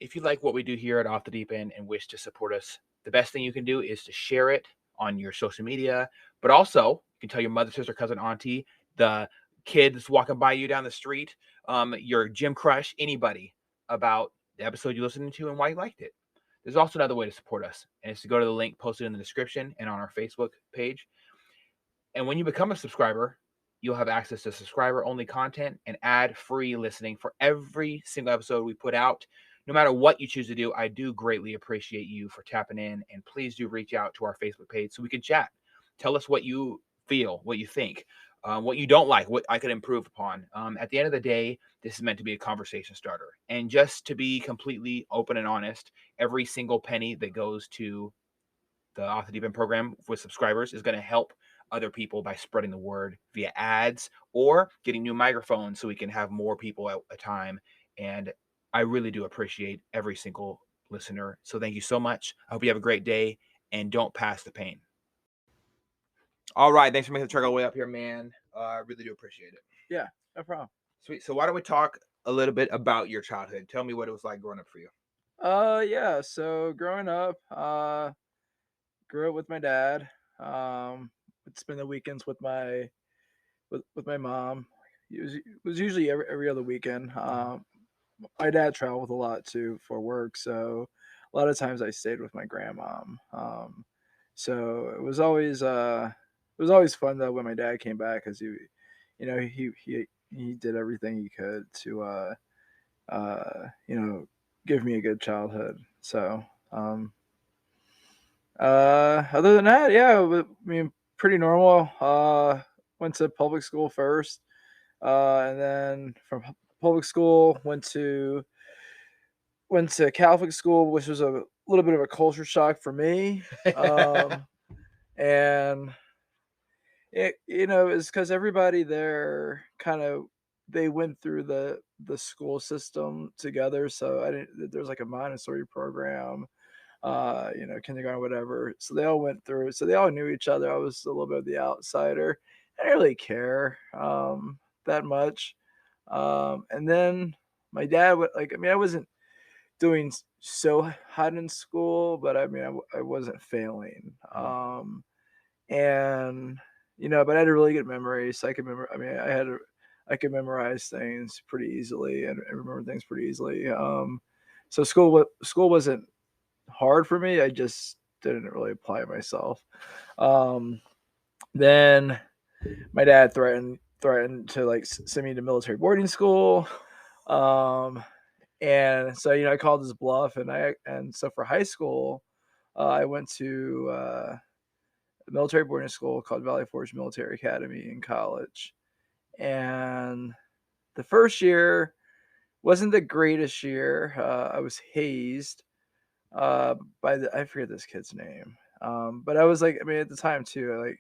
if you like what we do here at Off the Deep End and wish to support us, the best thing you can do is to share it on your social media. But also, you can tell your mother, sister, cousin, auntie, the kid that's walking by you down the street, your gym crush, anybody about the episode you're listening to and why you liked it. There's also another way to support us, and it's to go to the link posted in the description and on our Facebook page. And when you become a subscriber, you'll have access to subscriber-only content and ad-free listening for every single episode we put out. No matter what you choose to do, I do greatly appreciate you for tapping in, and please do reach out to our Facebook page so we can chat. Tell us what you feel, what you think, what you don't like, what I could improve upon. At the end of the day, this is meant to be a conversation starter. And just to be completely open and honest, every single penny that goes to the Off the Deep End program with subscribers is going to help other people by spreading the word via ads or getting new microphones so we can have more people at a time. And I really do appreciate every single listener. So thank you so much. I hope you have a great day and don't pass the pain. All right. Thanks for making the trek all the way up here, man. I really do appreciate it. Yeah, no problem. Sweet. So why don't we talk a little bit about your childhood? Tell me what it was like growing up for you. Yeah. So growing up, grew up with my dad. Would spend the weekends with my mom. It was usually every other weekend. My dad traveled a lot too for work, so a lot of times I stayed with my grandmom. So it was always fun though when my dad came back because he did everything he could to give me a good childhood. So other than that, yeah, I mean, pretty normal. Went to public school first, and then from public school went to Catholic school, which was a little bit of a culture shock for me. And it's because everybody there they went through the school system together. So I didn't. There's like a Montessori program, kindergarten, whatever. So they all went through. So they all knew each other. I was a little bit of the outsider. I didn't really care that much. And then my dad would like. I mean, I wasn't doing so hot in school, but I mean, I wasn't failing. And but I had a really good memory, so I could remember. I mean, I could memorize things pretty easily and remember things pretty easily. So school wasn't hard for me. I just didn't really apply myself. Um, then my dad threatened to like send me to military boarding school. Um, and so I called his bluff, and so for high school, I went to a military boarding school called Valley Forge Military Academy in college. And the first year wasn't the greatest year. I was hazed by I forget this kid's name. But I was like, I mean, at the time too,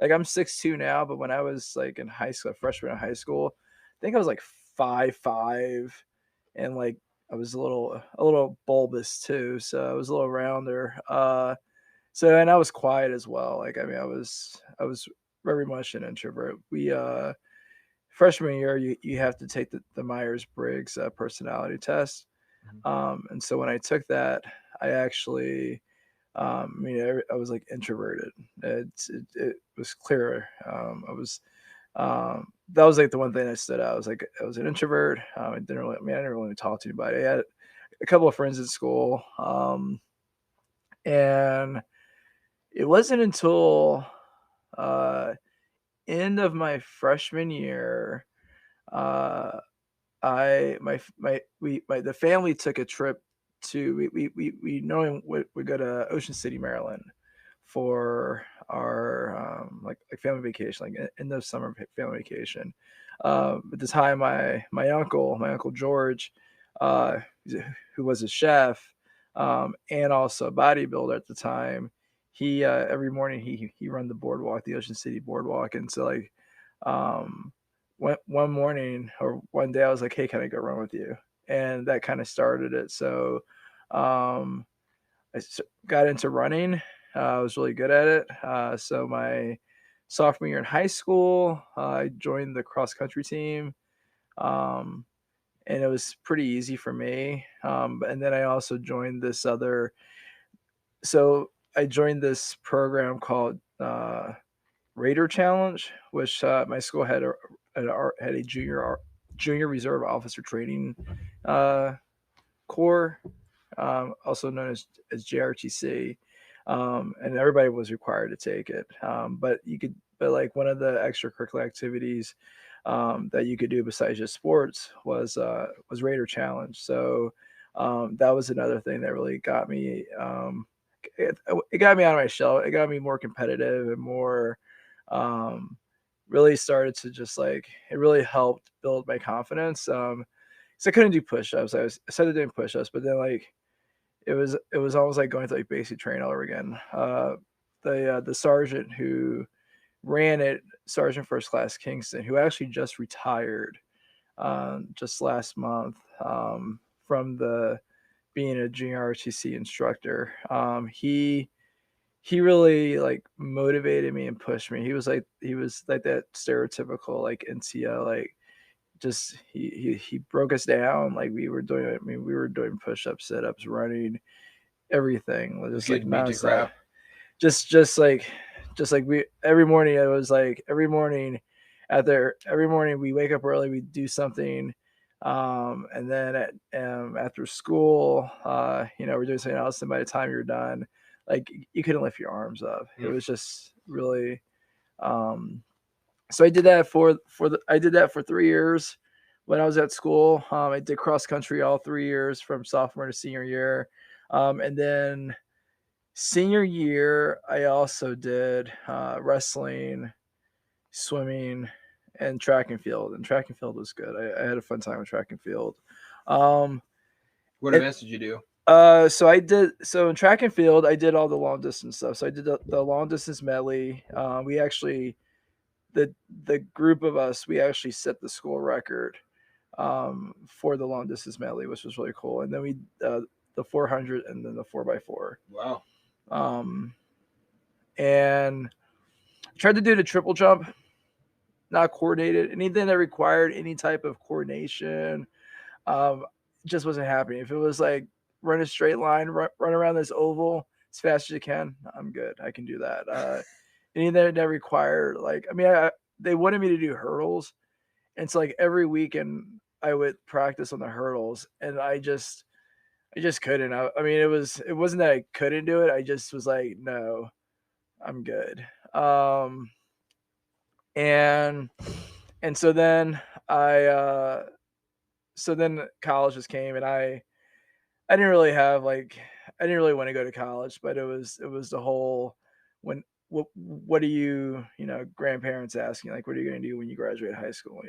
like I'm 6'2" now, but when I was like in high school, freshman in high school, I think I was like 5'5", and like I was a little bulbous too, so I was a little rounder. So and I was quiet as well. Like I mean, I was very much an introvert. We freshman year, you have to take the Myers Briggs personality test. And so when I took that, I actually, I was like introverted. It was clear. That was like the one thing that stood out. I was like, I was an introvert. I didn't really talk to anybody. I had a couple of friends in school. And it wasn't until uh, end of my freshman year, uh, the family took a trip to we normally would go to Ocean City, Maryland for our like family vacation, like in the summer family vacation. At the time, my uncle George, uh, who was a chef, and also a bodybuilder at the time, he every morning he run the boardwalk, the Ocean City boardwalk, and so like one morning or one day I was like, hey, can I go run with you? And that kind of started it. So um, I got into running. I was really good at it. So my sophomore year in high school, I joined the cross country team. Um, and it was pretty easy for me. And then I also joined this other. So I joined this program called Raider Challenge, which my school had a junior reserve officer training corps, also known as JRTC, and everybody was required to take it. But like one of the extracurricular activities that you could do besides just sports was Raider Challenge. So that was another thing that really got me. It got me out of my shell. It got me more competitive and more. Really started to just like it really helped build my confidence. So I couldn't do push-ups. I started doing push-ups, but then like it was almost like going to like basic training all over again. The sergeant who ran it, Sergeant First Class Kingston, who actually just retired just last month from the being a junior ROTC instructor. He really like motivated me and pushed me. He was like that stereotypical like NCO, like just he broke us down. Like we were doing push-ups, sit-ups, running, everything. Just like nonstop. Just like we every morning it was like every morning we wake up early, we do something. And then after school, we're doing something else, and by the time you're done, like you couldn't lift your arms up. It was just really so I did that for 3 years when I was at school. I did cross country all 3 years from sophomore to senior year. And then senior year, I also did wrestling, swimming, and track and field. And track and field was good. I had a fun time with track and field. What events did you do? So in track and field, I did all the long distance stuff. So I did the long distance medley. We actually, the group of us, we actually set the school record for the long distance medley, which was really cool. And then we the 400 and then the 4x4. Wow. And tried to do the triple jump, not coordinated. Anything that required any type of coordination just wasn't happening. If it was like run a straight line, run around this oval as fast as you can, I'm good. I can do that. Anything that required, like, I mean, they wanted me to do hurdles. And so like every weekend I would practice on the hurdles, and I just couldn't. I mean, it wasn't that I couldn't do it. I just was like, no, I'm good. And so then college just came, and I didn't really want to go to college, but it was the whole what are you grandparents asking, like, what are you going to do when you graduate high school?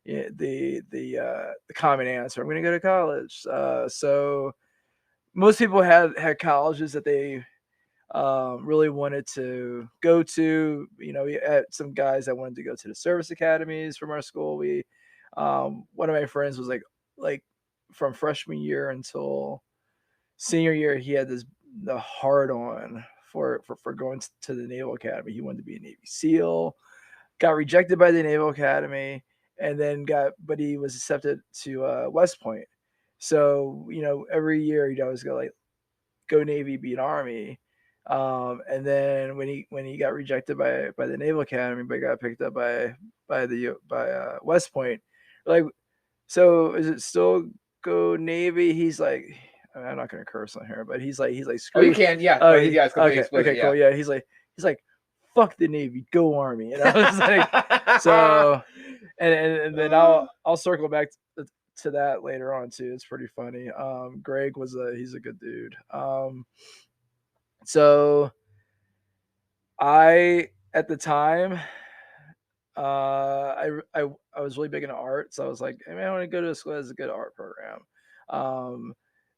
Yeah, the common answer, I'm going to go to college. So most people had colleges that they really wanted to go to. We had some guys that wanted to go to the service academies from our school. One of my friends was like from freshman year until senior year, he had the hard on for going to the Naval Academy. He wanted to be a Navy SEAL, got rejected by the Naval Academy, and then but he was accepted to West Point. So every year he'd always go Navy, beat Army. And then when he got rejected by the Naval Academy, but got picked up by West Point, like, so is it still go Navy? He's like, I'm not gonna curse on here, but he's like screw. Oh, you can, yeah. Yeah, it's completely explicit, cool. Yeah, he's like fuck the Navy, go Army. And I was like, so, and then I'll circle back to that later on too. It's pretty funny. Greg he's a good dude. So at the time, I was really big into art, so I was like, I mean, I want to go to a school that has a good art program.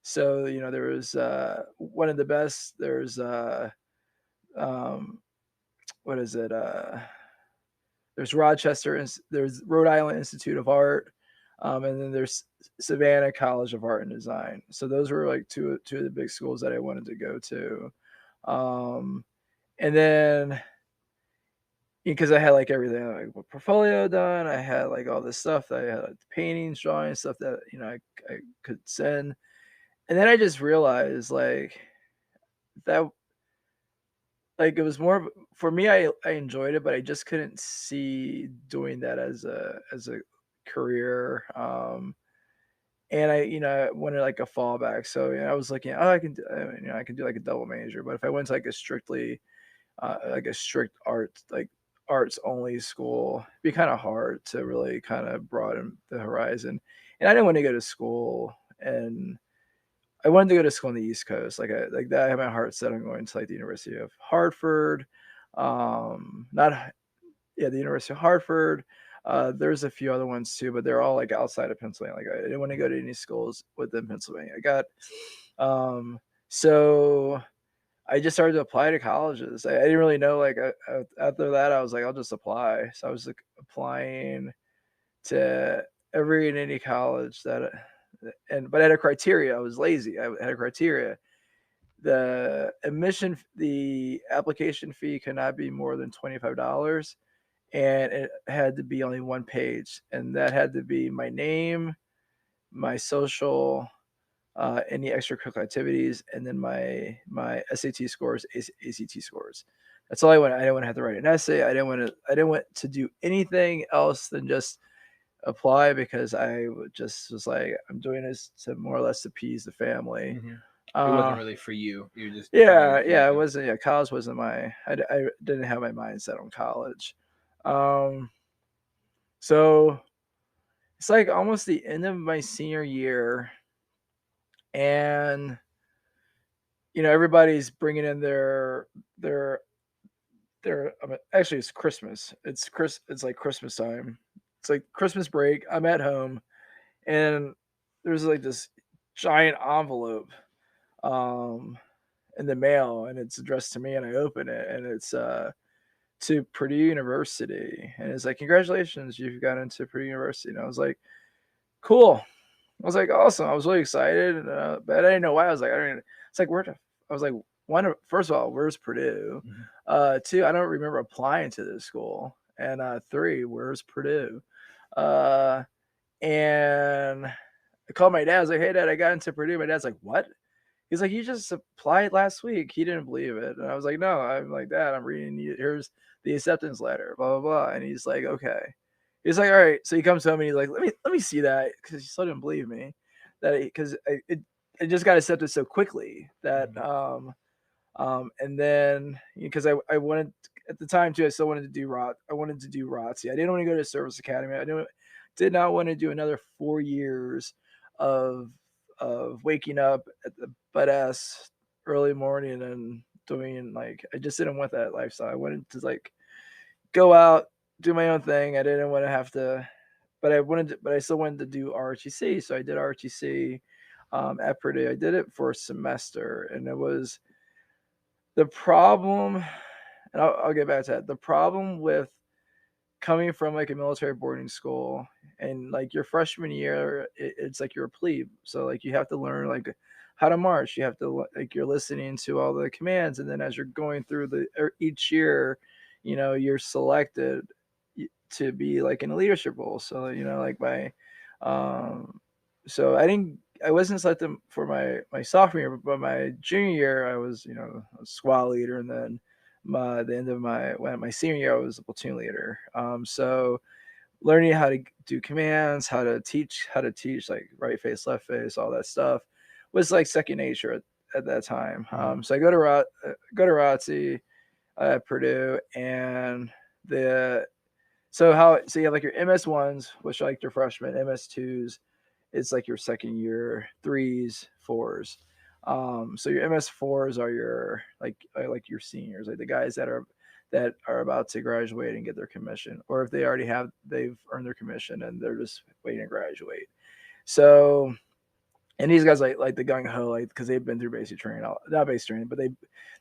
So there was one of the best. There's what is it? There's Rochester, there's Rhode Island Institute of Art, and then there's Savannah College of Art and Design. So those were like two of the big schools that I wanted to go to. And then because I had like everything, like my portfolio done. I had like all this stuff that I had, like paintings, drawings, stuff that I could send. And then I just realized like that, like it was more for me. I enjoyed it, but I just couldn't see doing that as a career. And I wanted like a fallback. So I was looking, oh, I can do, I can do like a double major. But if I went to like a strictly like a strict arts only school, it'd be kind of hard to really kind of broaden the horizon. And I didn't want to go to school, and I wanted to go to school on the East Coast. Like that, I had my heart set on going to like the University of Hartford. Not Yeah, the University of Hartford. There's a few other ones too, but they're all like outside of Pennsylvania. Like I didn't want to go to any schools within Pennsylvania. So I just started to apply to colleges. I didn't really know. Like after that, I was like, I'll just apply. So I was like applying to every and any college but I had a criteria. I was lazy. I had a criteria. The application fee could not be more than $25, and it had to be only one page, and that had to be my name, my social, any extracurricular activities, and then my SAT scores, ACT scores. That's all I wanted. I didn't want to have to write an essay. I didn't want to do anything else than just apply, because I just was like, I'm doing this to more or less appease the family. Mm-hmm. It wasn't really for you. You just Yeah, it wasn't. Yeah, college wasn't I didn't have my mindset on college. Um, so it's like almost the end of my senior year, and everybody's bringing in their actually it's Christmas. It's like Christmas time. It's like Christmas break. I'm at home, and there's like this giant envelope um in the mail, and it's addressed to me, and I open it, and it's to Purdue University, and it's like, congratulations, you've got into Purdue University. And I was like, cool. I was like, awesome. I was really excited, but I didn't know why. I was like, I don't even, it's like, I was like, first of all, where's Purdue? Two, I don't remember applying to this school. And three, where's Purdue? Uh, and I called my dad. I was like, hey, Dad, I got into Purdue. My dad's like, what? He's like, you just applied last week. He didn't believe it. And I was like, no. I'm like, Dad, I'm reading you. Here's the acceptance letter, blah, blah, blah. And he's like, okay. He's like, all right. So he comes home and he's like, let me see that, because he still didn't believe me because it just got accepted so quickly that and then because I wanted at the time too, I still wanted to do I wanted to do ROTC. I didn't want to go to service academy. Did not want to do another 4 years of waking up at the butt ass early morning and doing, like, I just didn't want that lifestyle. I wanted to like go out, do my own thing. I didn't want to have to, but I still wanted to do ROTC. So I did ROTC at Purdue. I did it for a semester, and it was the problem, and I'll get back to that. The problem with coming from like a military boarding school, and like your freshman year, it's like you're a plebe. So like you have to learn like how to march. You have to, like, you're listening to all the commands, and then as you're going through each year, you're selected to be like in a leadership role. So like um, so I wasn't selected for my sophomore year, but my junior year I was a squad leader, and then the end of my senior year I was a platoon leader. So learning how to do commands, how to teach like right face, left face, all that stuff was like second nature at that time. So I go to ROTC at Purdue, and so you have like your MS1s, which are like your freshmen, MS2s, it's like your second year, threes, fours. So your MS4s are your like your seniors, like the guys that are about to graduate and get their commission, or if they've earned their commission and they're just waiting to graduate. So, and these guys like the gung ho, like, because they've been through basic training, not basic training, but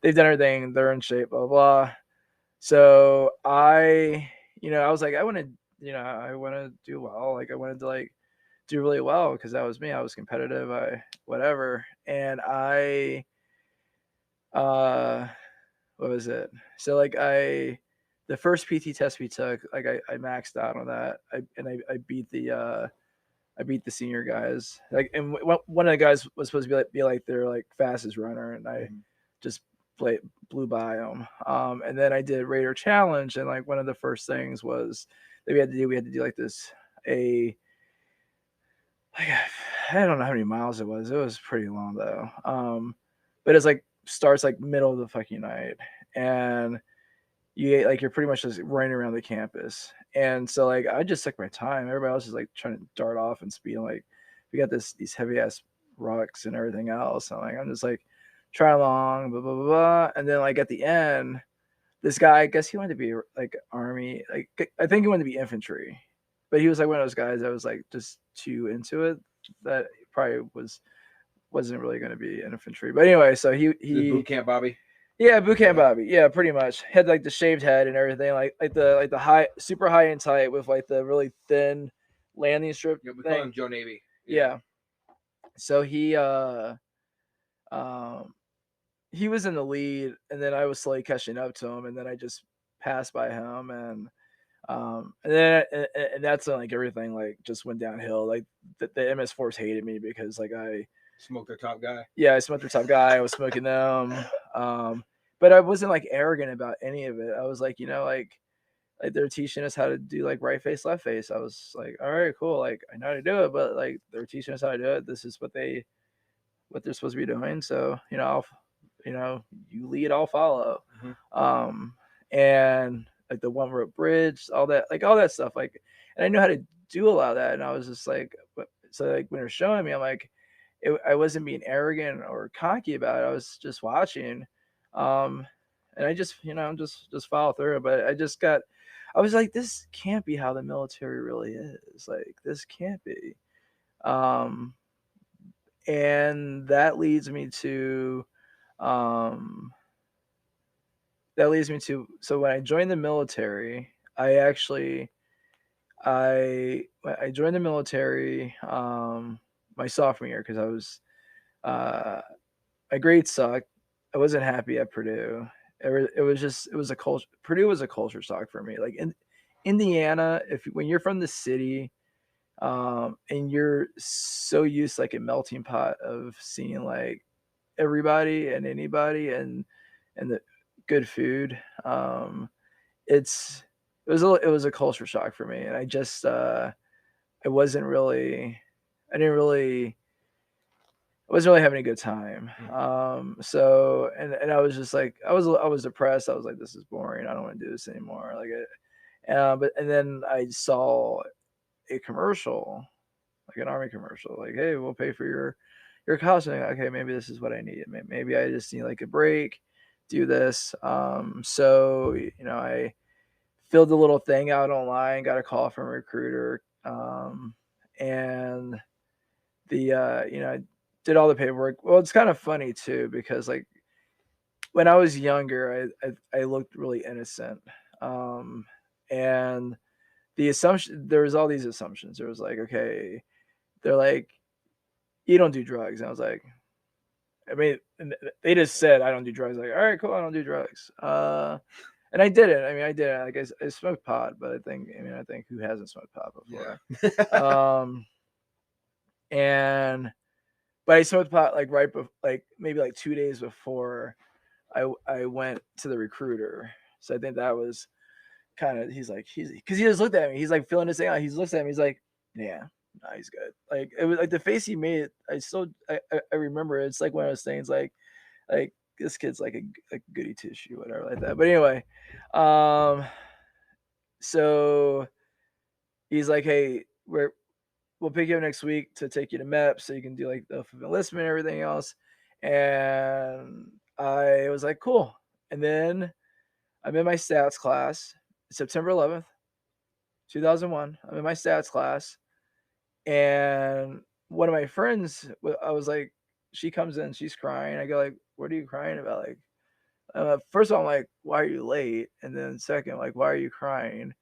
they've done everything. They're in shape, blah blah. So I was like, I want to do well. Like I wanted to like do really well, because that was me. I was competitive. Whatever. And what was it? So like the first PT test we took, like I maxed out on that. I beat the senior guys. Like, and one of the guys was supposed to be like their like fastest runner, and I just blew by him. And then I did Raider Challenge, and like one of the first things was that we had to do like this I don't know how many miles it was. It was pretty long though. But it's like starts like middle of the fucking night, and you're pretty much just running around the campus. And so like I just took my time. Everybody else is like trying to dart off and speed. Like we got these heavy ass rocks and everything else. And like I'm just like trying along, blah blah blah blah. And then like at the end, this guy, I guess he wanted to be like army, like I think he wanted to be infantry, but he was like one of those guys that was like just too into it that probably wasn't really going to be an infantry. But anyway, so he boot camp Bobby. Yeah, boot camp Bobby. Yeah, pretty much. Had like the shaved head and everything, like the high, super high and tight with like the really thin landing strip. Yeah, we call him Joe Navy. Yeah. So he was in the lead, and then I was slowly catching up to him, and then I just passed by him, and then that's when like everything like just went downhill. Like the MS Force hated me because like I smoked their top guy. Yeah, I smoked their top guy. I was smoking them. But I wasn't like arrogant about any of it. I was like, like they're teaching us how to do like right face, left face. I was like, all right, cool. Like I know how to do it, but like they're teaching us how to do it. This is what they're supposed to be doing. So, you lead, I'll follow. Mm-hmm. And like the one rope bridge, all that stuff. Like, and I knew how to do a lot of that. And I was just like, so like when they're showing me, I'm like, I wasn't being arrogant or cocky about it. I was just watching. And I just, just follow through. But I was like, this can't be how the military really is. Like, this can't be. And that leads me to, so when I joined the military, I joined the military, my sophomore year, because I was, my grades sucked. I wasn't happy at Purdue. Purdue was a culture shock for me. Like in Indiana, when you're from the city, and you're so used to like a melting pot of seeing like everybody and anybody and the good food, it was a culture shock for me, and I wasn't really having a good time. So and I was just like I was depressed. I was like, this is boring. I don't want to do this anymore. And then I saw a commercial, like an Army commercial, like, hey, we'll pay for your costume. Okay, maybe this is what I need. Maybe I just need like a break, do this. So I filled the little thing out online, got a call from a recruiter, and I did all the paperwork. Well, it's kind of funny too, because like when I was younger, I looked really innocent, and there was all these assumptions. There was like, okay, they're like, you don't do drugs, and I was like, I mean, they just said I don't do drugs. Like, all right, cool, I don't do drugs. And I didn't. I mean, I did. Like I smoked pot, but I think who hasn't smoked pot before? Yeah. But I smoked pot like right before, like maybe like 2 days before I went to the recruiter. So I think that was kind of, because he just looked at me. He's like filling this thing out. He looks at me. He's like, yeah, no, he's good. Like it was like the face he made. I remember it. It's like one of those things like this kid's like a goody tissue, whatever like that. But anyway, so he's like, hey, we'll pick you up next week to take you to MEP so you can do like the enlistment and everything else. And I was like, cool. And then I'm in my stats class, September 11th, 2001. I'm in my stats class, and one of my friends, I was like, she comes in, she's crying. I go like, what are you crying about? Like, first of all, I'm like, why are you late? And then second, like, why are you crying?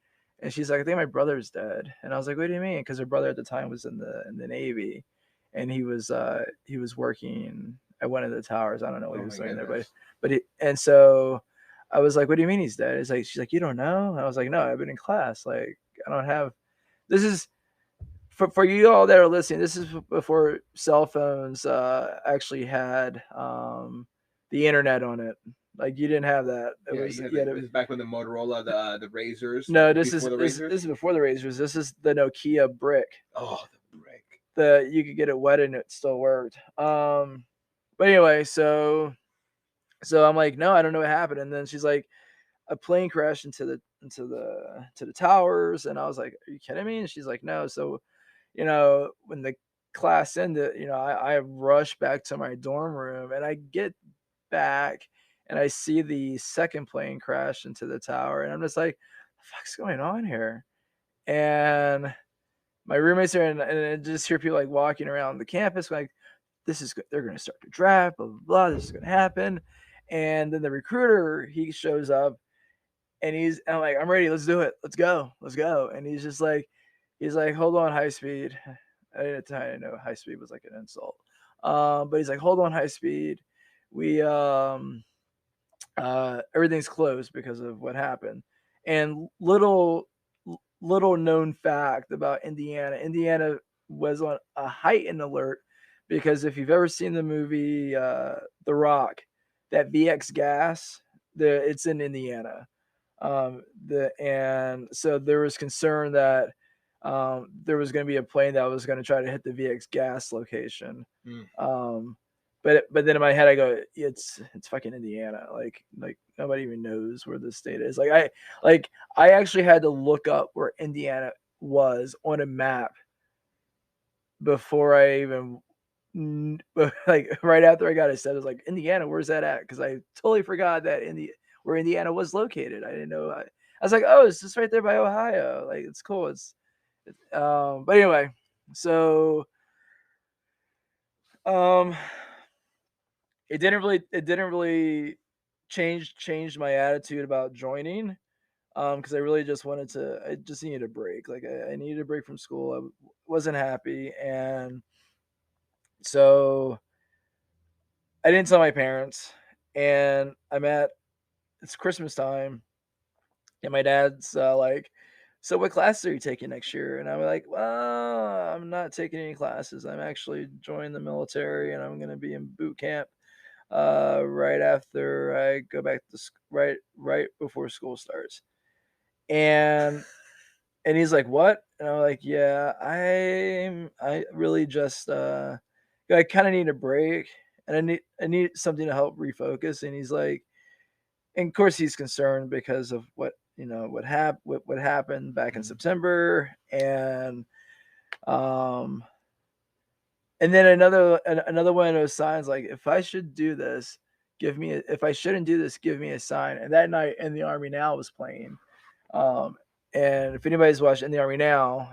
And she's like, I think my brother's dead. And I was like, what do you mean? Because her brother at the time was in the Navy, and he was working at one of the towers. I don't know what he was doing there, but so I was like, what do you mean he's dead? She's like, you don't know? And I was like, no, I've been in class. Like, I don't have, this is, for you all that are listening, this is before cell phones actually had the internet on it. Like you didn't have that. It Yeah, was you had yeah. this is back when the Motorola, the Razors, No, before the Razors. this is before the Razors. This is the Nokia brick. Oh, the brick. You could get it wet and it still worked. But anyway, so I'm like, no, I don't know what happened. And then she's like, a plane crashed to the towers, and I was like, are you kidding me? And she's like, no. So, when the class ended, I rushed back to my dorm room, and I get back and I see the second plane crash into the tower, and I'm just like, the fuck's going on here? And my roommates are and I just hear people like walking around the campus like, they're going to start to draft, blah blah blah. This is going to happen. And then the recruiter, he shows up, and I'm like, I'm ready. Let's do it. Let's go. Let's go. And he's like, hold on, high speed. I didn't know high speed was like an insult. But he's like, hold on, high speed. We everything's closed because of what happened. And little known fact about Indiana was on a heightened alert because if you've ever seen the movie The Rock, that VX gas, it's in Indiana. And so there was concern that there was going to be a plane that was going to try to hit the VX gas location. But then in my head I go, it's fucking Indiana. Like nobody even knows where this state is. I actually had to look up where Indiana was on a map before I even like right after I got it said, I was like, Indiana, where's that at? Because I totally forgot that where Indiana was located. I didn't know. I was like, oh, it's just right there by Ohio. Like it's cool. But anyway, so it didn't really change my attitude about joining. Because I really just I just needed a break. Like I needed a break from school. I wasn't happy, and so I didn't tell my parents. And it's Christmas time, and my dad's like, so what classes are you taking next year? And I'm like, well, I'm not taking any classes. I'm actually joining the military, and I'm going to be in boot camp right after I go back to right before school starts. And he's like, what? And I'm like, yeah, I really just I kind of need a break, and I need something to help refocus. And he's like, and of course he's concerned because of what happened back in September. Um and then another one of those signs, like, if I should do this, if I shouldn't do this, give me a sign. And that night In the Army Now was playing. And if anybody's watched In the Army Now,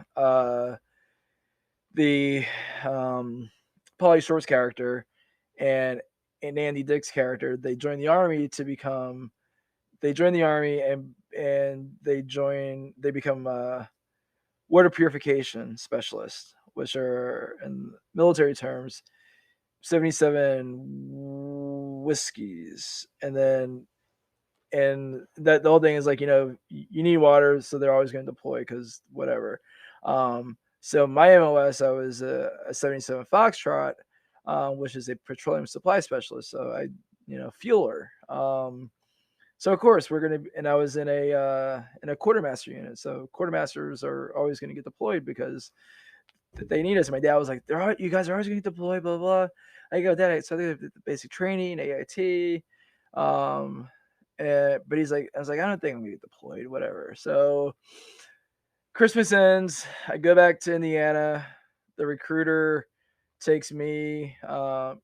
the Pauly Shore's character and Andy Dick's character, they join the army and they become water purification specialists, which are in military terms 77 whiskeys. And that the whole thing is like, you need water, so they're always going to deploy because whatever. So my MOS, I was a 77 Foxtrot, which is a petroleum supply specialist. So I, fueler. So of course and I was in a quartermaster unit. So quartermasters are always going to get deployed because they need us. And my dad was like, you guys are always going to get deployed, blah, blah. I go, Dad, so they have the basic training, AIT. But he's like, I was like, I don't think I'm going to get deployed, whatever. So Christmas ends. I go back to Indiana. The recruiter picks me up,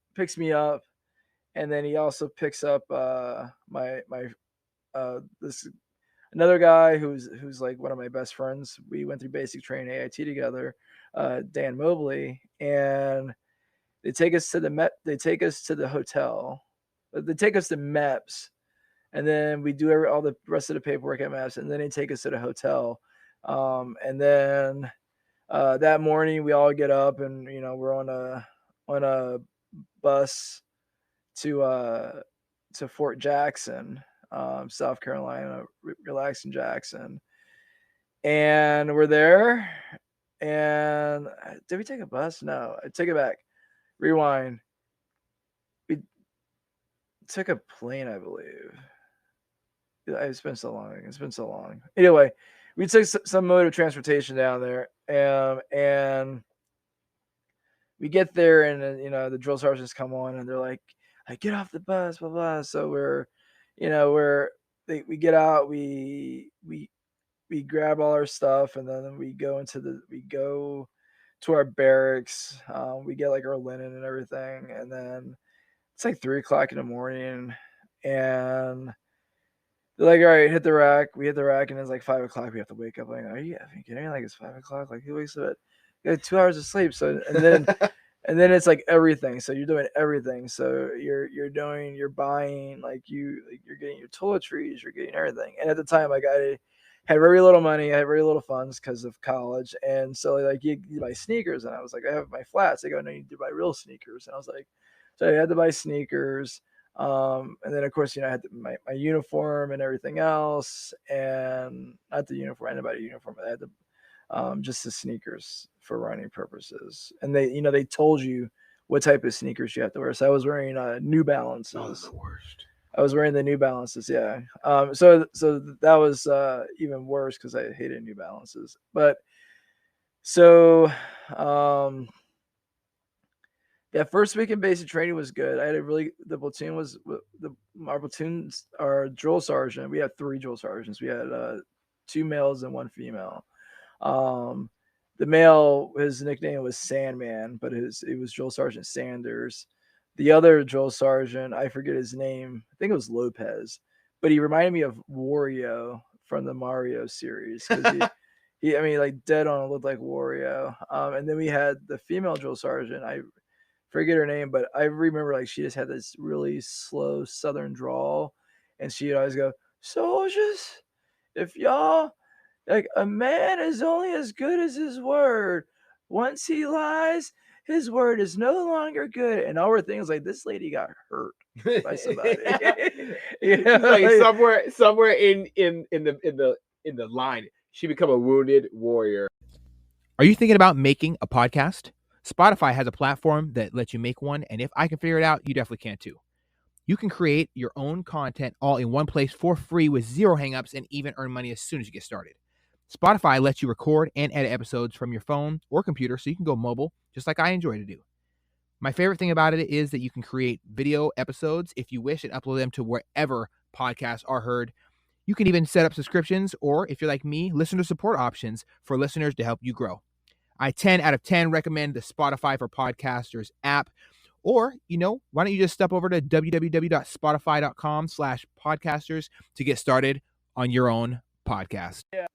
and then he also picks up this another guy who's like one of my best friends. We went through basic training AIT together, Dan Mobley, and they take us to the hotel. They take us to MEPS, and then we do all the rest of the paperwork at MEPS, and then they take us to the hotel. And then that morning we all get up, and we're on a bus to Fort Jackson. South Carolina, relaxing Jackson. And we're there. And did we take a bus? No, I take it back. Rewind. We took a plane, I believe. It's been so long. It's been so long. Anyway, we took some mode of transportation down there, and we get there, and then, the drill sergeants come on, and they're like, get off the bus, blah blah. So we get out, we grab all our stuff, and then we go to our barracks. We get like our linen and everything, and then it's like 3 o'clock in the morning, and they're like, all right, hit the rack. We hit the rack, and it's like 5 o'clock. We have to wake up. Like, are you kidding me? Like, it's 5 o'clock. Like, who wakes up at? You got 2 hours of sleep. So, and then it's like everything. So you're doing everything. So you're buying, like you're getting your toiletries, you're getting everything. And at the time, like, I had very little money. I had very little funds because of college. And so like you buy sneakers, and I was like, I have my flats. They go, no, you need to buy real sneakers. And I was like, so I had to buy sneakers. And then of course, I had my uniform and everything else, and not the uniform. I didn't buy a uniform, but I had just the sneakers for running purposes. And they told you what type of sneakers you have to wear. So I was wearing New Balances. Oh, the worst. I was wearing the New Balances, yeah. So that was even worse because I hated New Balances. But so yeah, first week in basic training was good. I had the platoon was our platoons, our drill sergeant. We had 3 drill sergeants. We had 2 males and 1 female. The male, his nickname was Sandman, but it was Drill Sergeant Sanders. The other drill sergeant, I forget his name. I think it was Lopez, but he reminded me of Wario from the Mario series because I mean, like dead on looked like Wario. And then we had the female drill sergeant. I forget her name, but I remember like she just had this really slow Southern drawl, and she'd always go, "Soldiers, if y'all like a man is only as good as his word. Once he lies, his word is no longer good." And all our things like this lady got hurt by somebody. Like somewhere in the line, she become a wounded warrior. Are you thinking about making a podcast? Spotify has a platform that lets you make one, and if I can figure it out, you definitely can too. You can create your own content all in one place for free with 0 hangups and even earn money as soon as you get started. Spotify lets you record and edit episodes from your phone or computer so you can go mobile, just like I enjoy to do. My favorite thing about it is that you can create video episodes if you wish and upload them to wherever podcasts are heard. You can even set up subscriptions or, if you're like me, listener support options for listeners to help you grow. I 10 out of 10 recommend the Spotify for Podcasters app. Or, why don't you just step over to www.spotify.com/podcasters to get started on your own podcast. Yeah.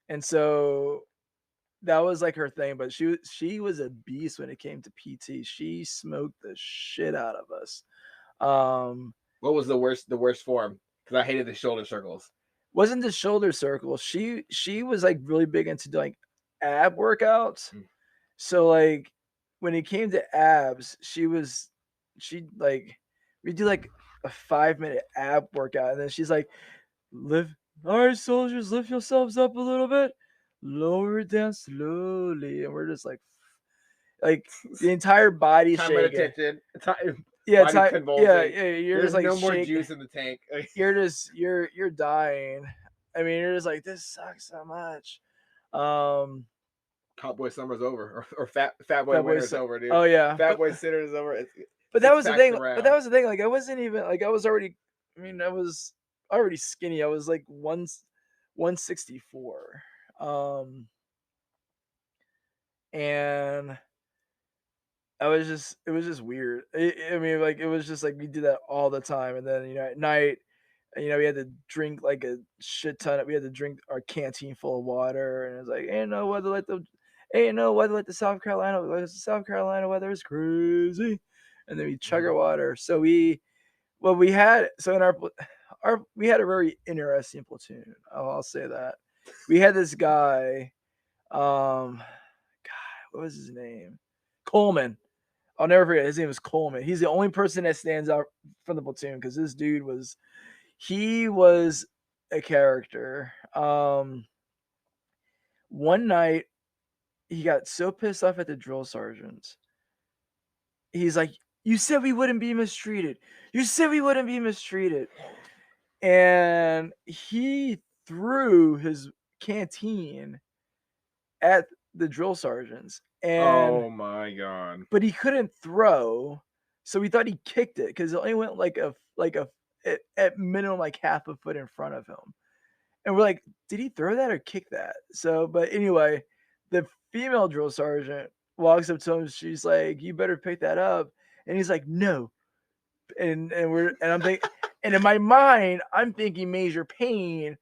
And so that was like her thing, but she was a beast when it came to PT. She smoked the shit out of us. What was the worst form? Because I hated the shoulder circles. Wasn't the shoulder circle. She was like really big into like ab workouts. So like when it came to abs, we do like a 5-minute ab workout, and then she's like, all right, soldiers, lift yourselves up a little bit, lower it down slowly, and we're just like the entire body time shaking. Attention. Yeah, yeah. You're There's just like no more shaking. juice in the tank. You're dying. I mean, you're just like, this sucks so much. Cowboy Summer's over, or Fat Boy Winter's over, dude. Oh yeah, Fat Boy Sitter's over. But that was the thing. Like I wasn't even like I was already. I mean, I was already skinny. I was like 164. And it was just weird. I mean, like it was just like we did that all the time, and then at night, we had to drink like a shit ton. We had to drink our canteen full of water, and it's like, ain't no weather like the South Carolina. The South Carolina weather is crazy, and then we chug our water. So we had in we had a very interesting platoon. I'll say that. We had this guy, God, what was his name? Coleman. I'll never forget. His name was Coleman. He's the only person that stands out from the platoon because this dude was he was a character. One night he got so pissed off at the drill sergeants. He's like, "You said we wouldn't be mistreated. You said we wouldn't be mistreated." And he threw his canteen at the drill sergeants. And Oh my god. but he couldn't throw, so we thought he kicked it because it only went like a at minimum like half a foot in front of him. And we're like, did he throw that or kick that? So, but anyway, the female drill sergeant walks up to him. She's like, "You better pick that up." And he's like, "No." And I'm thinking, and in my mind, I'm thinking major pain.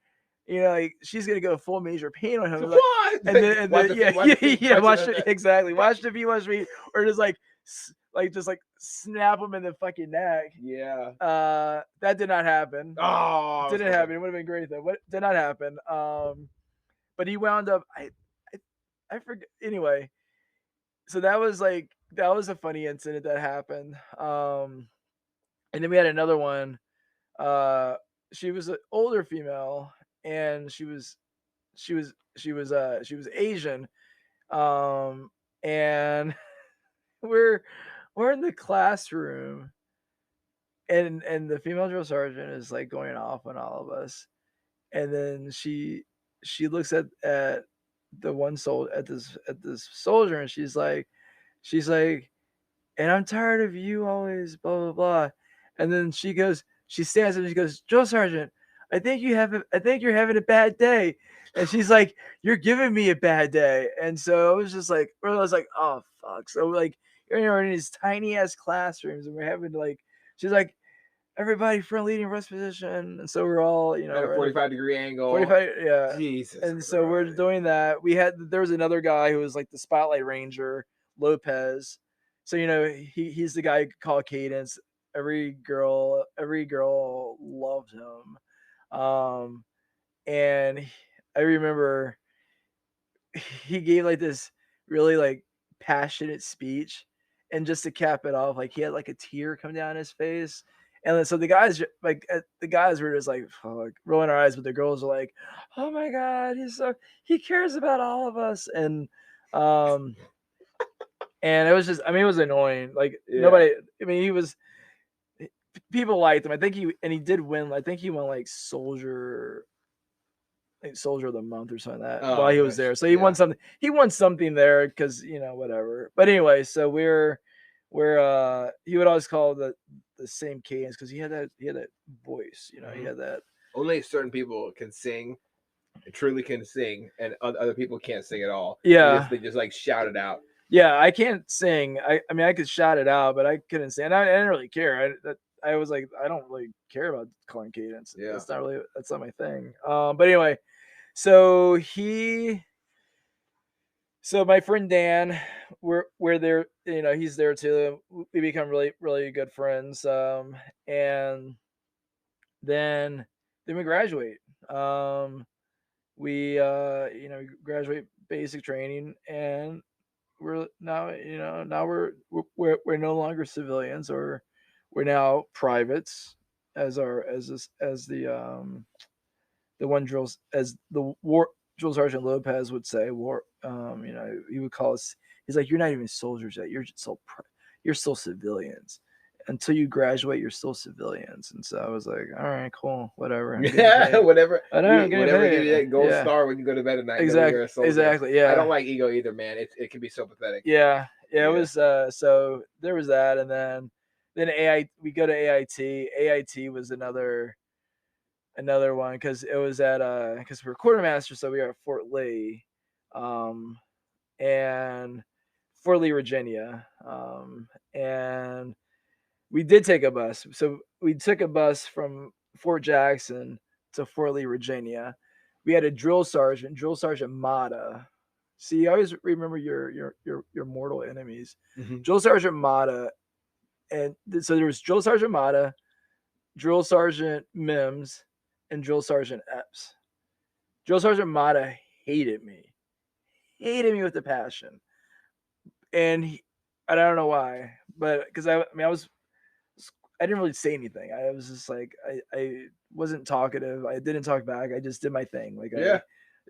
Like she's gonna go full major pain on him. Like, What? and then yeah, watch it exactly. Watch the V, watch me, or just like snap him in the fucking neck. Yeah. That did not happen. Oh, Didn't happen. It would have been great though. What did not happen? But he wound up. I forget. Anyway, so that was a funny incident that happened. And then we had another one. She was an older female, and she was Asian. And we're in the classroom, and the female drill sergeant is like going off on all of us, and then she looks at the one at this soldier, and she's like, "And I'm tired of you always blah blah blah." And then she stands up and she goes, "Drill sergeant, I think you're having a bad day." And she's like, "You're giving me a bad day." And so I was like, "Oh fuck." So like, in these tiny ass classrooms, and we're having to like, she's like, "Everybody front leading rest position." And so we're all, at a 45-degree angle. 45, yeah. Jesus. And so we're doing that. There was another guy who was like the spotlight ranger, Lopez. So he's the guy who could call cadence. Every girl loved him. And I remember he gave like this really like passionate speech, and just to cap it off, like he had like a tear come down his face. And then, so the guys were just like rolling our eyes, but the girls are like, "Oh my god, he cares about all of us." And and it was just, it was annoying. Like nobody, people liked him. I think he did win. I think he won like Soldier of the Month or something like that while he was there. So he won something. He won something there because whatever. But anyway, so he would always call the same cadence because he had that voice. He had that. Only certain people can sing, truly can sing, and other people can't sing at all. Yeah, they just like shout it out. Yeah, I can't sing. I could shout it out, but I couldn't sing. And I didn't really care. I was like, I don't really care about calling cadence. Yeah, that's not my thing. But anyway, so my friend Dan, we're there. He's there too. We become really, really good friends. And then we graduate. We graduate basic training, and we're now we're no longer civilians, or we're now privates, as the one drills, as the war drill sergeant Lopez would say, he would call us. He's like, "You're not even soldiers yet. You're still civilians. Until you graduate, you're still civilians." And so I was like, "All right, cool, whatever." Yeah, whatever. Whatever Give you that gold star when you go to bed at night. Exactly. Yeah. I don't like ego either, man. It can be so pathetic. Yeah. It was. So there was that, and then we go to AIT. AIT was another one because it was because we're quartermaster, so we are at Fort Lee, and Fort Lee, Virginia, and we did take a bus. So we took a bus from Fort Jackson to Fort Lee, Virginia. We had a drill sergeant Mata. See, you always remember your mortal enemies. Mm-hmm. Drill Sergeant Mata, and so there was Drill Sergeant Mata, Drill Sergeant Mims, and Drill Sergeant Epps. Drill Sergeant Mata hated me with a passion, and I don't know why, but because I didn't really say anything. I was just like, I wasn't talkative. I didn't talk back. I just did my thing. Like Yeah. I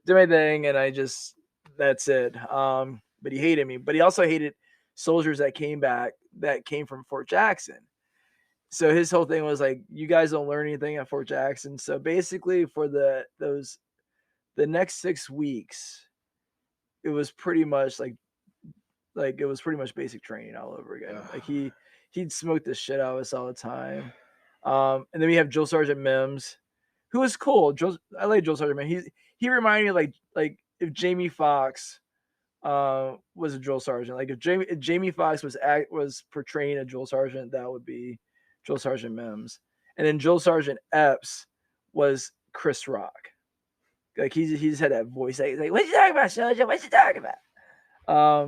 did my thing, and that's it. But he hated me. But he also hated soldiers that came from Fort Jackson. So his whole thing was like, you guys don't learn anything at Fort Jackson. So basically, for the next 6 weeks, it was pretty much like it was pretty much basic training all over again. Like he'd smoke the shit out of us all the time. And then we have Drill Sergeant Mims, who was cool. I like Drill Sergeant Mims. He reminded me like if Jamie Foxx was a drill sergeant. Like if Jamie Foxx was portraying a drill sergeant, that would be Drill Sergeant Mims. And then Drill Sergeant Epps was Chris Rock. Like he just had that voice. Like what you talking about, Sergeant? What you talking about?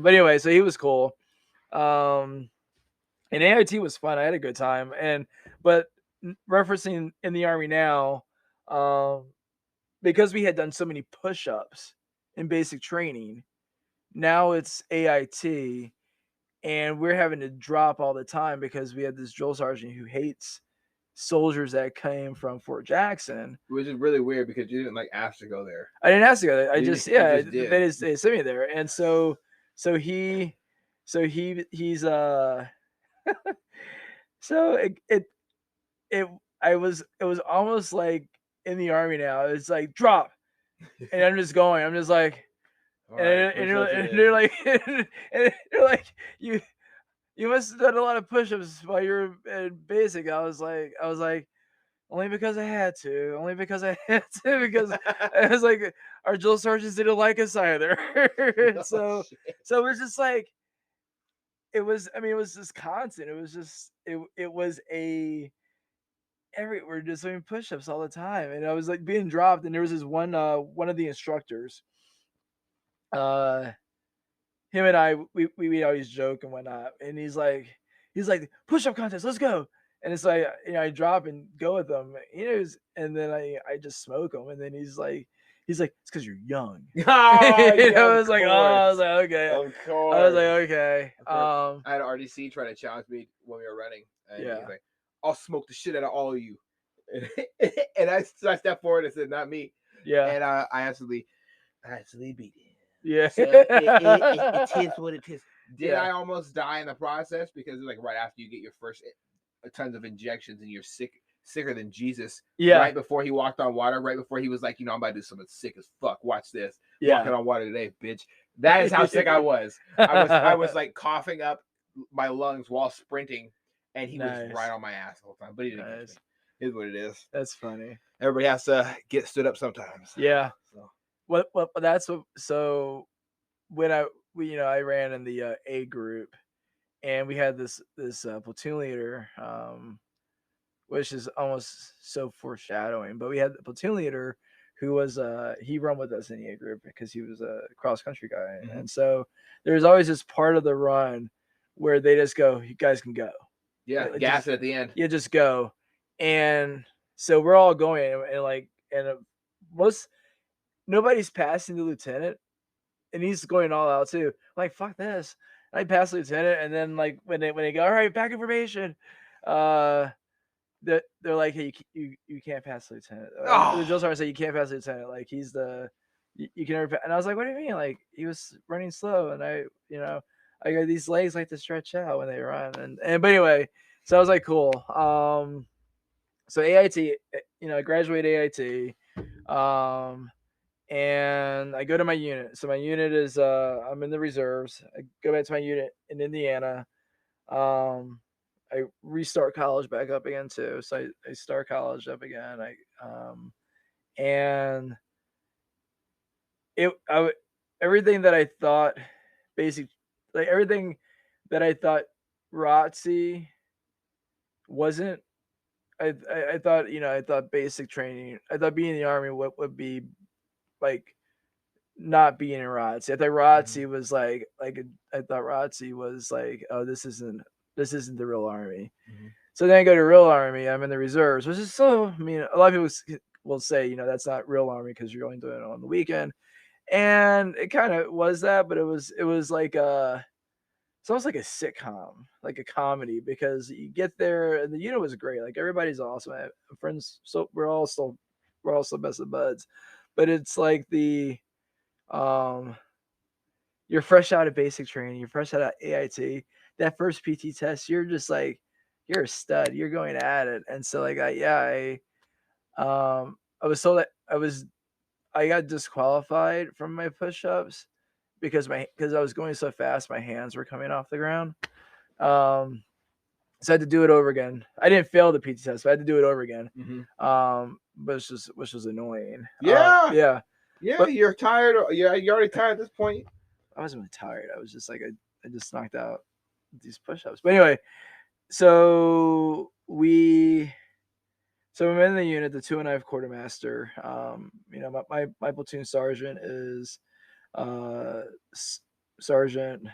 But anyway, so he was cool. And AIT was fun. I had a good time. But referencing in the Army now, because we had done so many push-ups in basic training, now it's AIT, and we're having to drop all the time because we had this drill sergeant who hates soldiers that came from Fort Jackson. Which is really weird because you didn't like ask to go there. I didn't ask to go there. I You just just did. they sent me there, and so he's so it was almost like in the Army now. It's like drop, and I'm just going. I'm just like, and they're like, and they're like, you must have done a lot of push-ups while you're in basic. I was like, only because I had to. Only because I had to. Because I was like, our drill sergeants didn't like us either. So it was just like, it was just constant. It was just, it was we're just doing push-ups all the time. And I was like being dropped. And there was this one of the instructors, him and I, we always joke and whatnot. And he's like, push-up contest, let's go. And it's like, I drop and go with him, and then I just smoke him. And then he's like, it's because you're young. I was like, okay. Of course. I was like, okay. I had RDC try to challenge me when we were running. And he's like, I'll smoke the shit out of all of you. And I stepped forward and said, not me. Yeah. And I absolutely beat him. Yeah. So it is what it is. Did I almost die in the process? Because like right after you get your first tons of injections and you're sicker than Jesus. Yeah. Right before he walked on water, right before he was like, I'm about to do something sick as fuck. Watch this. Walking on water today, bitch. That is how sick I was. I was like coughing up my lungs while sprinting, and he was right on my ass the whole time. But he didn't catch me. Is what it is. That's funny. Everybody has to get stood up sometimes. Yeah. So. Well, that's what. So when I ran in the A group, and we had this platoon leader, which is almost so foreshadowing. But we had the platoon leader who was he run with us in the A group because he was a cross country guy, and so there's always this part of the run where they just go, you guys can go. Yeah, gas it at the end. Yeah, just go. And so we're all going, and nobody's passing the lieutenant, and he's going all out too. I'm like, fuck this. And I pass the lieutenant, and then like when they go, all right, back in formation, they're like, hey, you can't pass the lieutenant. The drill sergeant said you can't pass the lieutenant. Like he's you can never pass. And I was like, what do you mean? Like he was running slow, and I got these legs like to stretch out when they run, and but anyway, so I was like, cool. So AIT, I graduate AIT, and I go to my unit. So my unit is I'm in the reserves. I go back to my unit in Indiana. I restart college back up again too. So I start college up again. And everything that I thought everything that I thought ROTC wasn't. I thought I thought basic training. I thought being in the Army would be like not being in ROTC. I thought ROTC was I thought ROTC was like, oh, this isn't the real Army. Mm-hmm. So then I go to real Army. I'm in the reserves, which is so. I mean, a lot of people will say that's not real Army because you're only doing it on the weekend, and it kind of was that, but it was like it's almost like a sitcom, like a comedy, because you get there and the unit was great. Like everybody's awesome. I have friends, so we're all still best of buds. But it's like um you're fresh out of basic training, you're fresh out of AIT. That first PT test, you're just like you're a stud. You're going at it. And so like I was told that I got disqualified from my push-ups because I was going so fast, my hands were coming off the ground. So I had to do it over again. I didn't fail the PT test, but I had to do it over again. Which was annoying. Yeah. But You're tired. You're already tired at this point. I wasn't really tired. I was just like I just knocked out these push-ups. But anyway, so I'm in the unit, the 2-and-I quartermaster. My platoon sergeant is Sergeant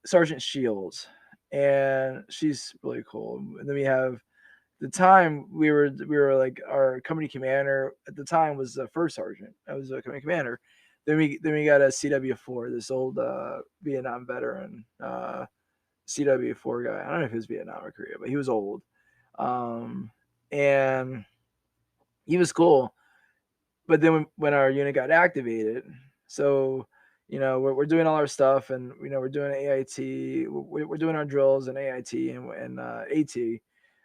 Sergeant Shields, and she's really cool. And then we have the time we were like our company commander at the time was the first sergeant. I was a company commander. Then we got a CW4, this old Vietnam veteran CW4 guy. I don't know if he was Vietnam or Korea, but he was old. And he was cool. But then when our unit got activated, so we're doing all our stuff, and we're doing AIT, we're doing our drills and AIT and AT,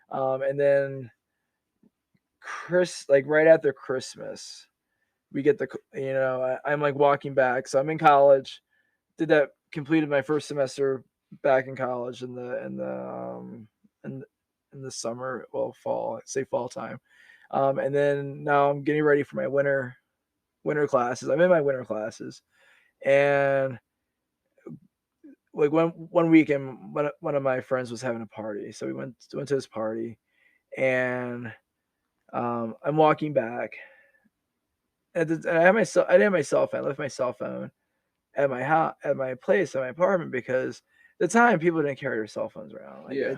and then right after Christmas, we get I'm like walking back, so I'm in college, completed my first semester back in college in the summer, fall time, and then now I'm getting ready for my winter classes. I'm in my winter classes, and like one weekend, one of my friends was having a party, so we went to this party, and I'm walking back, and I had my cell phone. I left my cell phone at my house, at my place, at my apartment, because at the time people didn't carry their cell phones around. Like I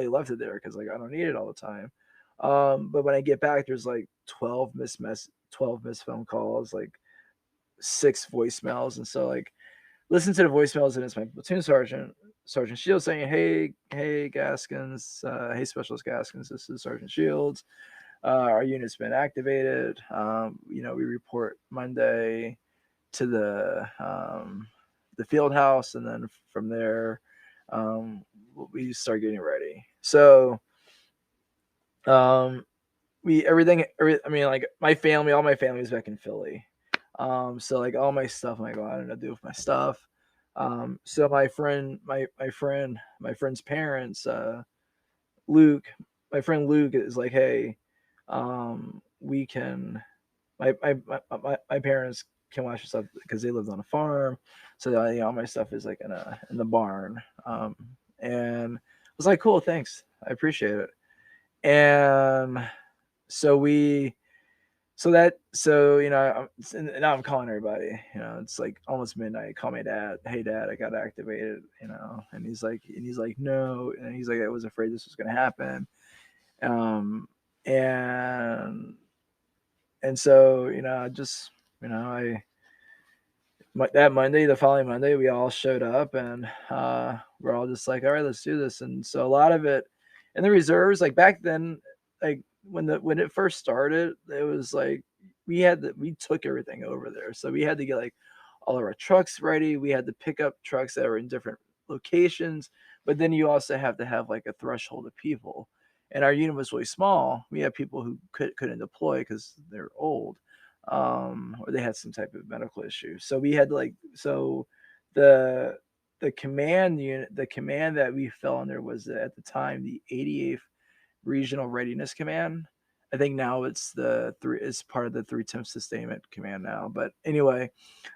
left it there because like I don't need it all the time. But when I get back, there's like 12 missed phone calls, like 6 voicemails, and so like listen to the voicemails, and it's my platoon sergeant, Sergeant Shields, saying, "Hey Gaskins, hey Specialist Gaskins, this is Sergeant Shields. Our unit's been activated. We report Monday to the field house, and then from there, we start getting ready." So, like my family, all my family is back in Philly. So like all my stuff, I'm like, I don't know what to do with my stuff. So my friend's parents, Luke, my friend Luke is like, hey, we can, my parents can watch stuff because they lived on a farm. So all my stuff is like in the barn. And I was like, cool, thanks. I appreciate it. And so now I'm calling everybody, it's like almost midnight. Call my dad. Hey dad, I got activated, and he's like, no. And he's like, I was afraid this was going to happen. And so, that Monday, the following Monday, we all showed up, and we're all just like, all right, let's do this. And so a lot of it in the reserves, like back then, like when it first started, it was like we took everything over there. So we had to get like all of our trucks ready. We had to pick up trucks that were in different locations, but then you also have to have like a threshold of people. And our unit was really small. We had people who couldn't deploy because they're old, or they had some type of medical issue. So we had the command unit, the command that we fell under was at the time the 88th Regional Readiness Command. I think now it's part of the 310th Sustainment Command now. But anyway,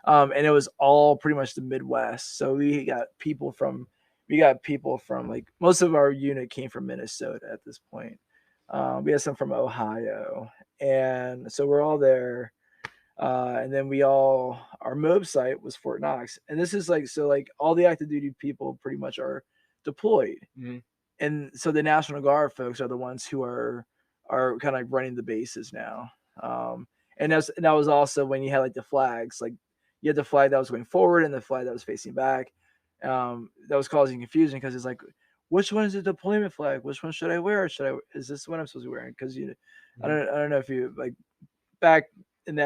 and it was all pretty much the Midwest. So we got people from like most of our unit came from Minnesota at this point. We had some from Ohio, and so we're all there. And then our MOB site was Fort Knox, and this is like all the active duty people pretty much are deployed. Mm-hmm. And so the National Guard folks are the ones who are kind of like running the bases now. And that was also when you had like the flags, like you had the flag that was going forward and the flag that was facing back. That was causing confusion because it's like, which one is the deployment flag? Which one should I wear? Is this one I'm supposed to be wearing? Because I don't know if you like back in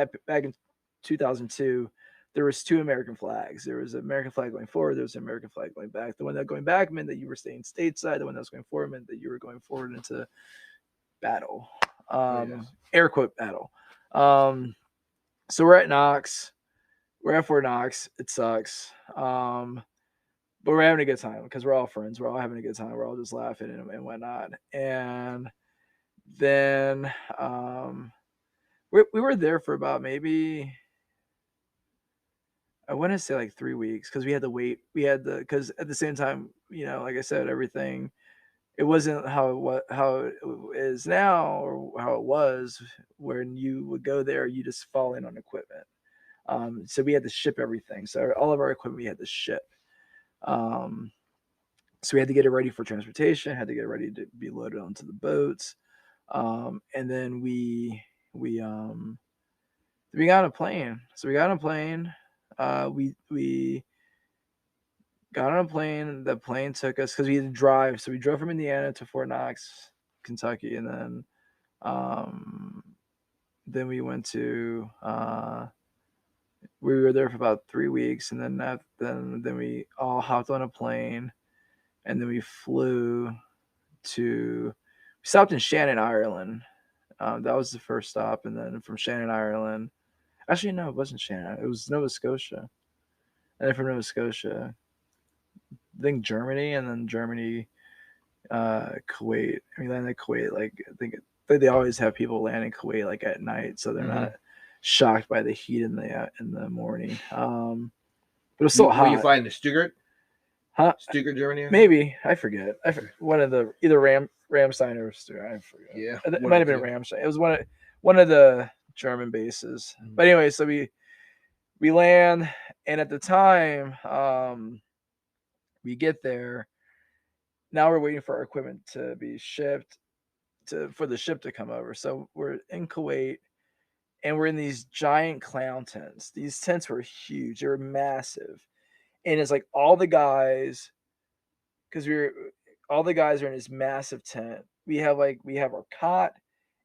2002, there was 2 American flags. There was an American flag going forward. There was an American flag going back. The one that going back meant that you were staying stateside. The one that was going forward meant that you were going forward into battle. Air quote battle. So we're at Knox. We're at Fort Knox. It sucks. But we're having a good time because we're all friends. We're all having a good time. We're all just laughing and whatnot. And then we were there for about maybe, I want to say like 3 weeks because we had to wait. Because at the same time, like I said, everything, it wasn't how it is now or how it was when you would go there, you just fall in on equipment. So we had to ship everything. So all of our equipment we had to ship. So we had to get it ready for transportation, had to get it ready to be loaded onto the boats. And then we got on a plane. So we got on a plane. We got on a plane. The plane took us because we had to drive. So we drove from Indiana to Fort Knox, Kentucky, and then we went to we were there for about 3 weeks, and then we all hopped on a plane, and then we stopped in Shannon, Ireland. That was the first stop, and then from Shannon, Ireland, actually no, it wasn't Shannon, it was Nova Scotia, and then from Nova Scotia, I think Germany, and then Germany, Kuwait. I mean, landed Kuwait. Like I think they always have people land in Kuwait like at night, so they're not shocked by the heat in the morning. But it was still hot. Were you flying to Stuttgart? Huh? Stuttgart, Germany? Maybe. I forget. One of the either Ramstein or Stuttgart. I forget. Yeah. It might have been Ramstein. It was one of the German bases. Mm-hmm. But anyway, so we land, and at the time, we get there. Now we're waiting for our equipment to be shipped for the ship to come over. So we're in Kuwait, and we're in these giant clown tents. These tents were huge. They were massive. And it's like all the guys are in this massive tent. We have our cot,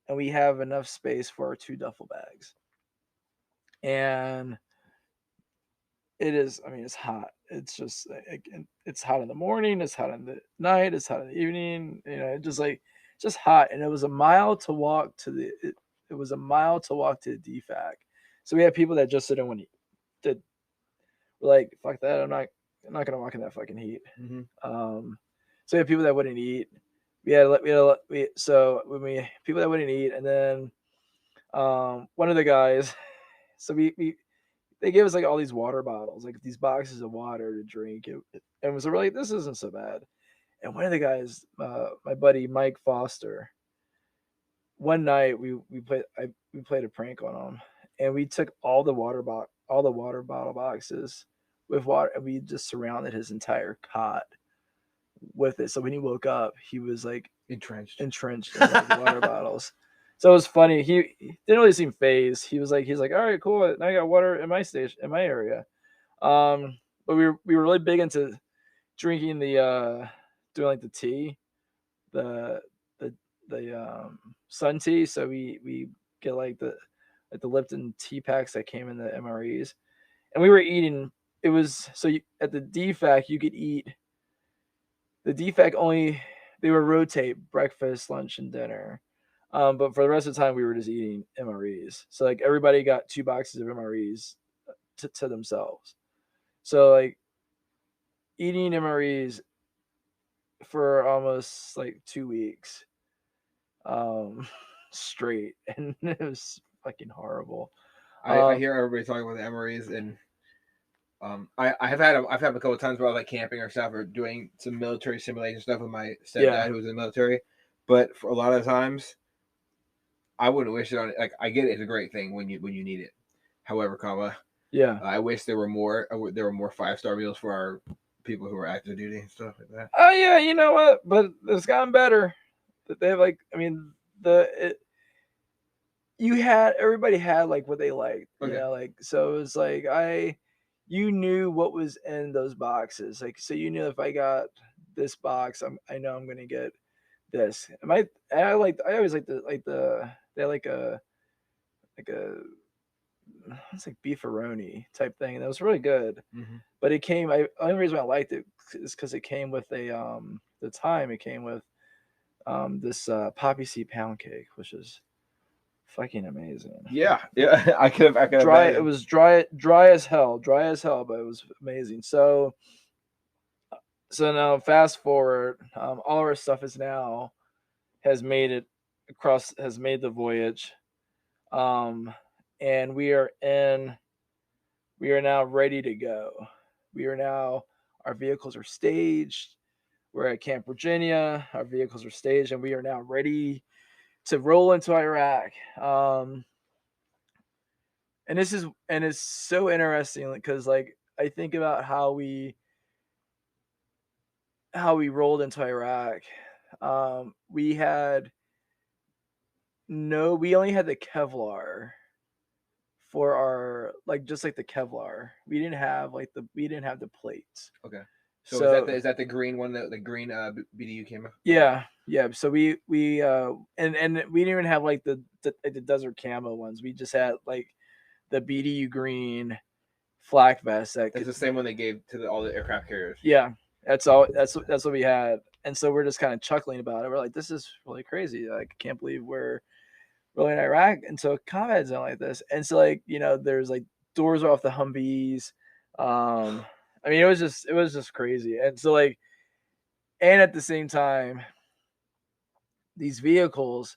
and we have enough space for our 2 duffel bags. And it's hot. It's just it's hot in the morning, it's hot in the night, it's hot in the evening, just hot. And it was a mile to walk to the DFAC. So we had people that just didn't want to, were like, fuck that, I'm not gonna walk in that fucking heat. Mm-hmm. So we had people that wouldn't eat. People that wouldn't eat, and then one of the guys, so they gave us like all these water bottles, like these boxes of water to drink. And was like, this isn't so bad. And one of the guys, my buddy Mike Foster, one night we played a prank on him, and we took all the water bottle boxes with water, and we just surrounded his entire cot with it. So when he woke up, he was like entrenched in like, water bottles. So it was funny. He didn't really seem phased. He's like, all right, cool. Now I got water in my station, in my area. But we were really big into drinking doing like the tea, the sun tea. So we get like the Lipton tea packs that came in the MREs, and we were eating. It was at the DFAC you could eat. The DFAC only, they would rotate breakfast, lunch, and dinner. But for the rest of the time, we were just eating MREs. So like everybody got 2 boxes of MREs to themselves. So like eating MREs for almost like 2 weeks straight, and it was fucking horrible. I hear everybody talking about the MREs, and I've had them a couple of times where I was like camping or stuff, or doing some military simulation stuff with my stepdad who was in the military. But for a lot of times, I wouldn't wish it on it. Like I get it, it's a great thing when you need it. However, I wish there were more 5-star meals for our people who are active duty and stuff like that. Oh yeah, you know what? But it's gotten better. That they have everybody had like what they liked, Okay. you know, like, so it was like you knew what was in those boxes, like, so you knew if I got this box, I know I'm gonna get this. I always like they had like a it's like beefaroni type thing, and it was really good. But it came. Only reason I liked it is because it came with the time it came with this poppy seed pound cake, which is fucking amazing. Yeah, yeah. I could Dry. imagine. It was dry as hell, but it was amazing. So now fast forward, all our stuff is now has made it has made the voyage, and we are now ready to go. Our vehicles are staged. We're at Camp Virginia. Our vehicles are staged, and we are now ready to roll into Iraq. And it's so interesting because, like, I think about how we rolled into Iraq. We only had the Kevlar for our, like, just like the Kevlar. We didn't have the plates. Okay. So is that the green one, the green BDU camera? Yeah. So we and we didn't even have like the desert camo ones. We just had like the BDU green flak vest. That's the same one they gave to all the aircraft carriers. Yeah, that's all. That's what we had. And so we're just kind of chuckling about it. We're like, this is really crazy. Like, I can't believe we're really in Iraq. And so combat zone like this. And so, like, you know, there's like doors off the Humvees. I mean, it was just crazy. And so, like, and at the same time, these vehicles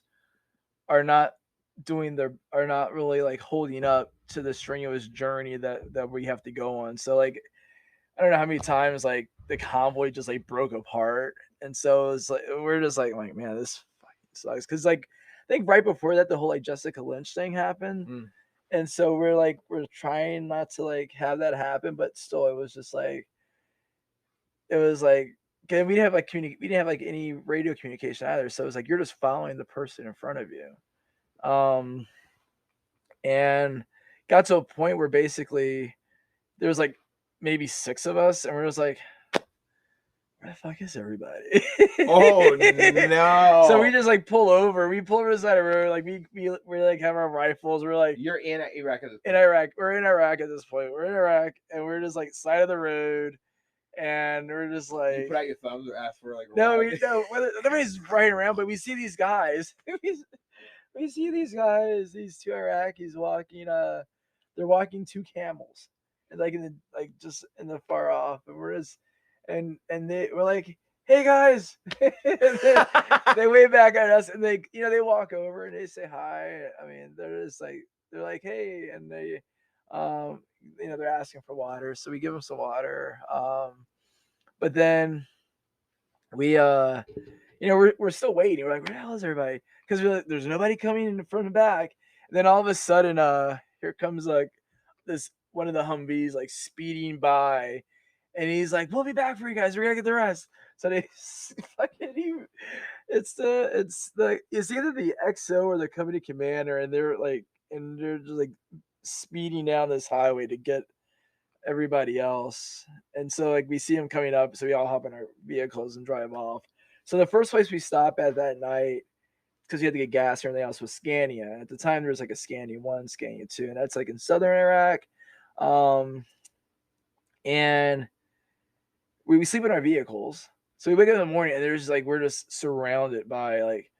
are not really like holding up to the strenuous journey that we have to go on. So, like, I don't know how many times like the convoy just like broke apart, and so it's like we're just like man, this fucking sucks. Because, like, I think right before that the whole like Jessica Lynch thing happened, and so we're trying not to like have that happen, but still it was just like we didn't have like we didn't have like any radio communication either, so it was like you're just following the person in front of you, and got to a point where basically there was like maybe 6 of us, and we're just like, where the fuck is everybody? Oh no! So we just like pull over. We pull over to the side of the road. Like we like have our rifles. We're like, you're in Iraq at this point. In Iraq. We're in Iraq at this point. We're in Iraq, and we're just like side of the road, and we're just like, you put out your thumbs or ask for like. No, nobody's riding around, but we see these guys. We see these guys, these 2 Iraqis walking. They're walking 2 camels, and like just in the far off, and we're just. And we're like, hey guys, they wave back at us, and they walk over and they say hi. I mean, they're like hey, and they they're asking for water, so we give them some water. But then we we're still waiting. We're like, where the hell is everybody? Because there's nobody coming in from the back. And then all of a sudden, here comes like this one of the Humvees like speeding by. And he's like, we'll be back for you guys. We're gonna get the rest. So they fucking it's either the XO or the company commander, and they're just like speeding down this highway to get everybody else. And so like we see them coming up, so we all hop in our vehicles and drive off. So the first place we stop at that night, because we had to get gas and everything else, was Scania. At the time there was like a Scania 1, Scania 2, and that's like in southern Iraq. And we sleep in our vehicles. So we wake up in the morning, and there's just like we're just surrounded by like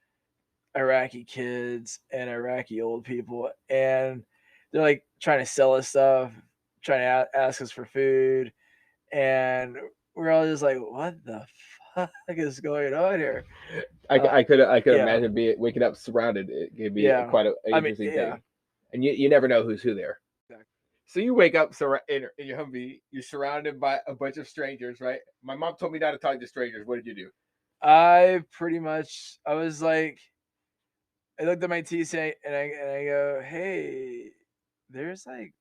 Iraqi kids and Iraqi old people, and they're like trying to sell us stuff, trying to ask us for food, and we're all just like, what the fuck is going on here? I could imagine waking up surrounded. It could be quite an interesting thing, and you never know who's who there. Exactly. So you wake up in your Humvee, you're surrounded by a bunch of strangers, right? My mom told me not to talk to strangers. What did you do? I was like, I looked at my TC and I go, hey, there's like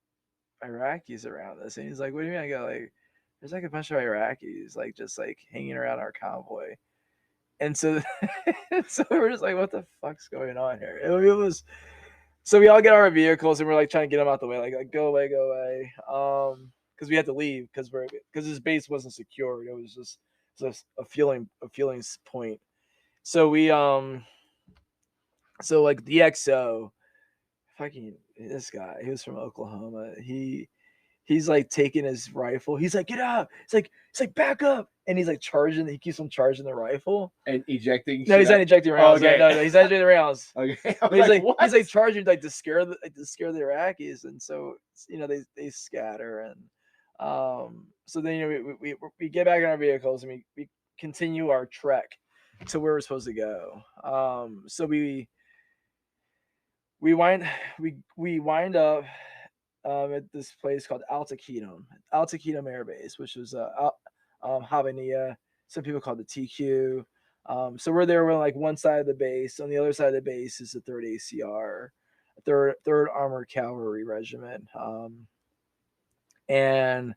Iraqis around us. And he's like, what do you mean? I go, like, there's like a bunch of Iraqis like just like hanging around our convoy. And so so we're just like, what the fuck's going on here? It was So we all get our vehicles and we're like trying to get them out the way, like go away, go away. Because we had to leave because this base wasn't secured. It was just a feelings point. So we so like the XO, fucking this guy, he was from Oklahoma. He's like taking his rifle. He's like, get up. He's like, back up. And he's like charging. He keeps on charging the rifle and ejecting. No, he's not ejecting rounds. Okay. No, he's not ejecting rounds. Okay. But he's like charging like to scare the Iraqis, and so they scatter, and so then we get back in our vehicles and we continue our trek to where we're supposed to go. So we wind up at this place called Al-Taqiddum Air Base, which was Habaniya. Some people call it the TQ. So we're there. We're on like one side of the base. On the other side of the base is the 3rd ACR, 3rd Armored Cavalry Regiment. And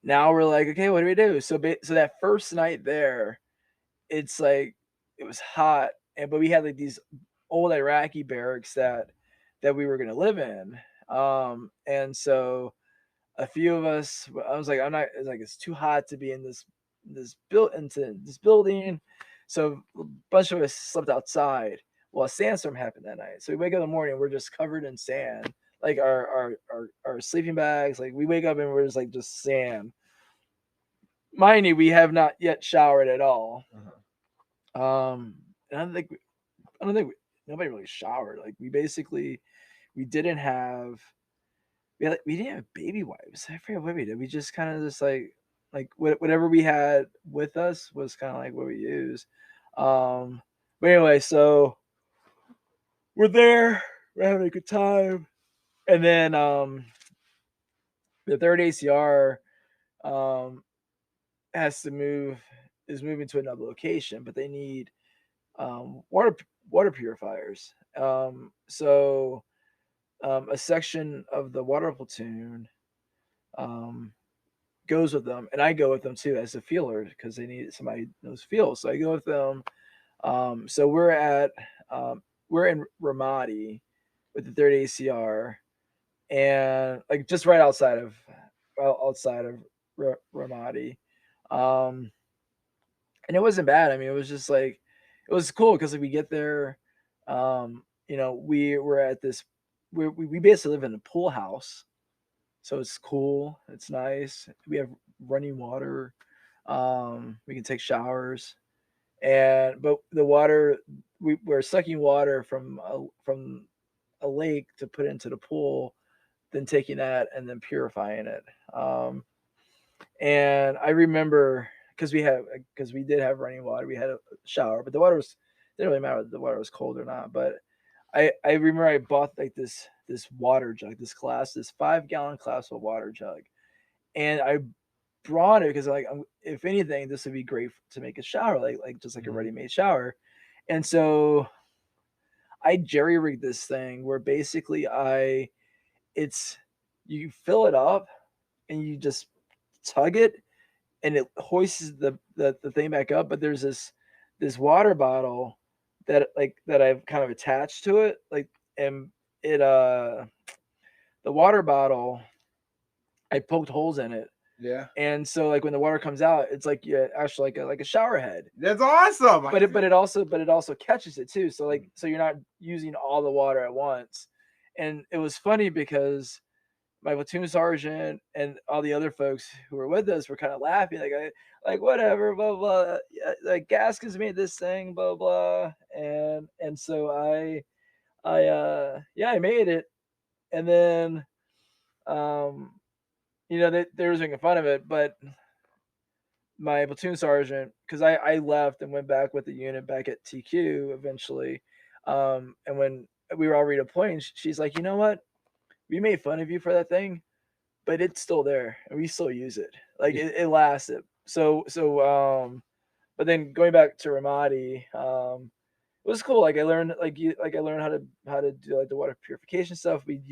now we're like, okay, what do we do? So that first night there, it's like it was hot, but we had like these old Iraqi barracks that we were gonna live in. And so a few of us, I was like, it's too hot to be in this building. So a bunch of us slept outside. Well, a sandstorm happened that night. So we wake up in the morning, we're just covered in sand, like our sleeping bags. Like we wake up and we're just sand. Mind you, we have not yet showered at all. And I don't think nobody really showered. Like we didn't have baby wipes. I forget what we did. We just kind of like whatever we had with us was kind of like what we used. But anyway, so we're there, we're having a good time, and then the 3rd ACR is moving to another location, but they need water purifiers. So a section of the water platoon goes with them, and I go with them too as a feeler because they need somebody who knows feel. So I go with them. So we're in Ramadi with the 3rd ACR, and like just right outside of Ramadi, and it wasn't bad. I mean, it was just like it was cool because we get there, we were at this. We basically live in a pool house. So it's cool. It's nice. We have running water. We can take showers, but the water we're sucking water from a lake to put into the pool, then taking that and then purifying it. And I remember because we did have running water. We had a shower, but the water didn't really matter if the water was cold or not. But I remember I bought like this water jug, this 5-gallon glass of water jug, and I brought it because if anything, this would be great to make a shower, like just like a ready-made shower. And so I jerry-rigged this thing where basically you fill it up and you just tug it and it hoists the thing back up, but there's this water bottle that I've kind of attached to it, and it the water bottle, I poked holes in it. Yeah. And so when the water comes out, it's actually like a shower head. That's awesome. But it also catches it too. So so you're not using all the water at once. And it was funny because my platoon sergeant and all the other folks who were with us were kind of laughing, like whatever, blah blah. Like Gaskins made this thing, blah blah. And so I made it, and then they were making fun of it, but my platoon sergeant, because I left and went back with the unit back at TQ eventually, and when we were all redeploying, she's like, you know what? We made fun of you for that thing, but it's still there and we still use it. It lasted. So but then going back to Ramadi, it was cool. I learned how to do the water purification stuff. We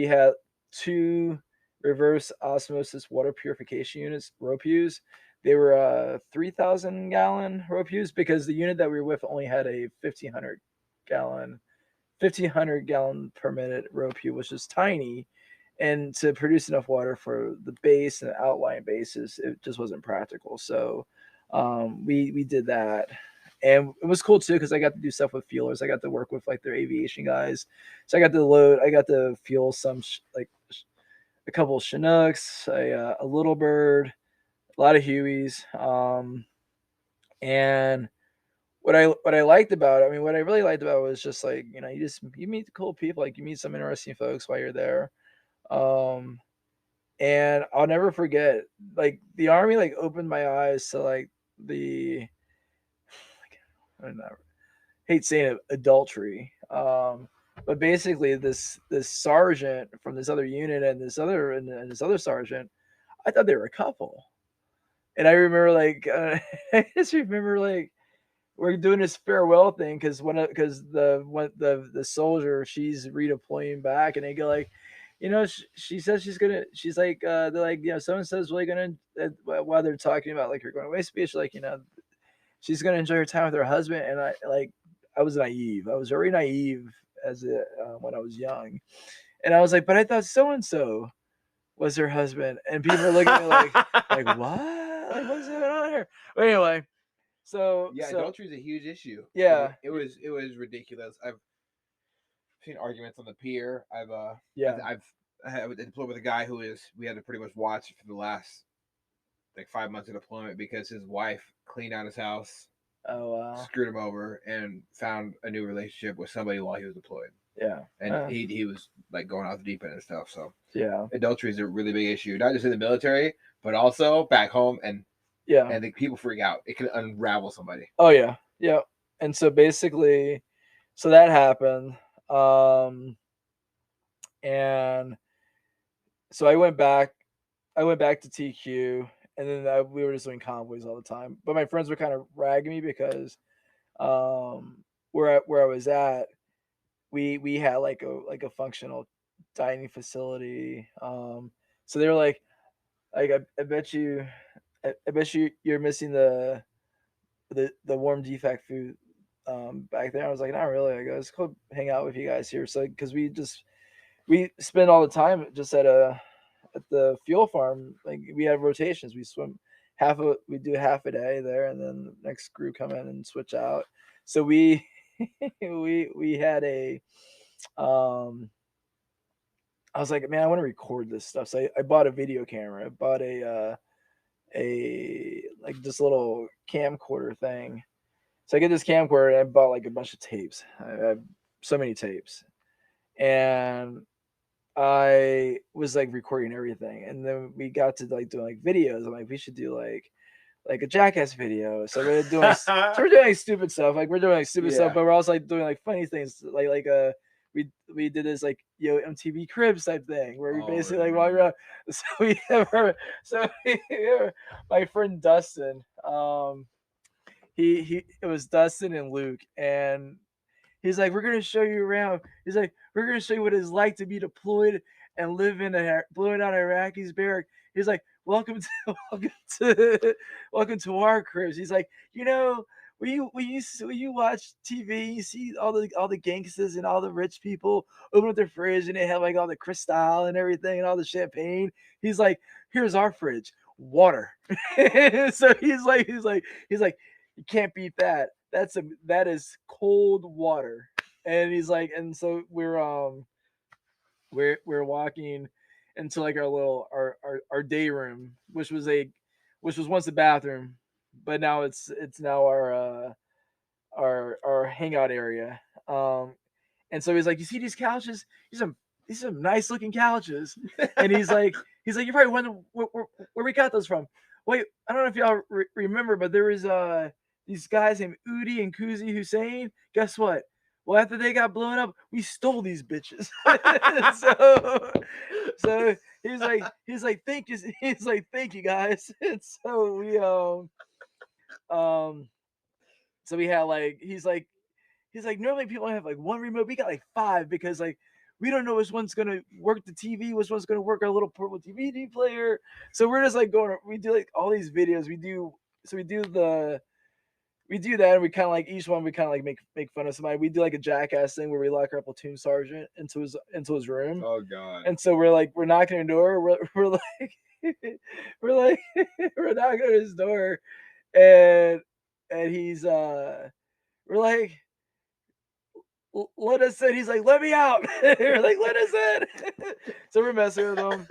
had 2 reverse osmosis water purification units, ROPUs. They were 3,000 gallon ROPUs because the unit that we were with only had a 1,500 gallon 1,500 gallon per minute ROPU, which is tiny. And to produce enough water for the base and the outlying bases, it just wasn't practical. So we did that. And it was cool too because I got to do stuff with fuelers. I got to work with like their aviation guys. So I got to fuel some a couple of Chinooks, a Little Bird, a lot of Hueys. And what I liked about it, I mean, what I really liked about it was just like, you meet cool people, like you meet some interesting folks while you're there. And I'll never forget, like the Army, like opened my eyes to like I don't know, hate saying it, adultery. But basically this sergeant from this other unit and this other sergeant, I thought they were a couple. And I remember I just remember like we're doing this farewell thing because the soldier, she's redeploying back, and they go like, she says she's like, they're like, so and so's really gonna, while they're talking about like her going away speech, like, she's gonna enjoy her time with her husband. And I was naive. I was very naive when I was young, and I was like, but I thought so and so was her husband, and people are looking at me like what? Like what's going on here? But anyway. So adultery is a huge issue. Yeah, it was ridiculous. I've seen arguments on the pier. I deployed with a guy we had to pretty much watch for the last like 5 months of deployment because his wife cleaned out his house. Oh wow! Screwed him over and found a new relationship with somebody while he was deployed. Yeah, and he was like going out the deep end and stuff. So yeah, adultery is a really big issue, not just in the military, but also back home. And I think people freak out. It can unravel somebody. Oh yeah, yeah. And so basically, so that happened, and so I went back to TQ, and then we were just doing convoys all the time. But my friends were kind of ragging me because where I was at, we had like a functional dining facility. So they were like I bet you you're missing the warm defect food back there. I was like, not really. I go, let's go hang out with you guys here. So because we spend all the time just at the fuel farm. Like we have rotations. We do half a day there, and then the next crew come in and switch out. So we we had I was like, man, I want to record this stuff. So I bought a video camera. I bought a like this little camcorder thing. So I get this camcorder and I bought like a bunch of tapes. I have so many tapes. And I was like recording everything. And then we got to like doing like videos. I'm like, we should do like a Jackass video. So we're doing like stupid stuff. Like we're doing like stupid stuff, but we're also like doing like funny things. We did this like MTV Cribs type thing where we basically like walk around. So we have my friend Dustin. It was Dustin and Luke, and he's like, we're gonna show you around. He's like, we're gonna show you what it's like to be deployed and live in blowing out Iraqis barrack. He's like, welcome to our cribs. He's like, when you watch TV, you see all the gangsters and all the rich people open up their fridge and they have like all the Cristal and everything and all the champagne. He's like, here's our fridge, water. So he's like, you can't beat that. That is cold water. And he's like, and so we're walking into like our day room, which was once a bathroom, but now it's now our hangout area. And so he's like, you see these couches? These are some nice looking couches. And he's like, you probably wonder where we got those from. Wait, I don't know if y'all remember, but there was these guys named Udi and Kuzi Hussein. Guess what? Well, after they got blown up, we stole these bitches. so he's like, thank you. He's like, thank you guys. And so we so we had like, he's like, normally people have like one remote. We got like 5 because like we don't know which one's gonna work the TV, which one's gonna work our little portable DVD player. So we're just like we do like all these videos. We do we do that, and we kind of like each one. We kind of like make fun of somebody. We do like a jackass thing where we lock our platoon sergeant into his room. Oh God. And so we're knocking on the door. We're like we're knocking on his door, and he's we're like, let us in. He's like, let me out. We're like, let us in. So we're messing with him.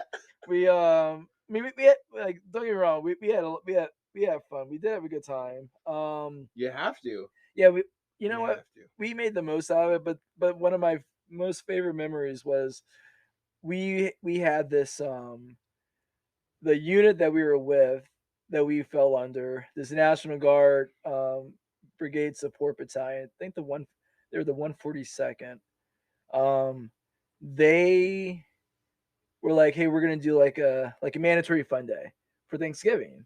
We I mean, we had, like, don't get me wrong, we had fun. We did have a good time. You have to. Yeah, you know You what? have to. We made the most out of it, but one of my most favorite memories was we had this the unit that we were with, that we fell under, this National Guard Brigade Support Battalion. I think they were the 142nd. They were like, hey, we're gonna do like a mandatory fun day for Thanksgiving.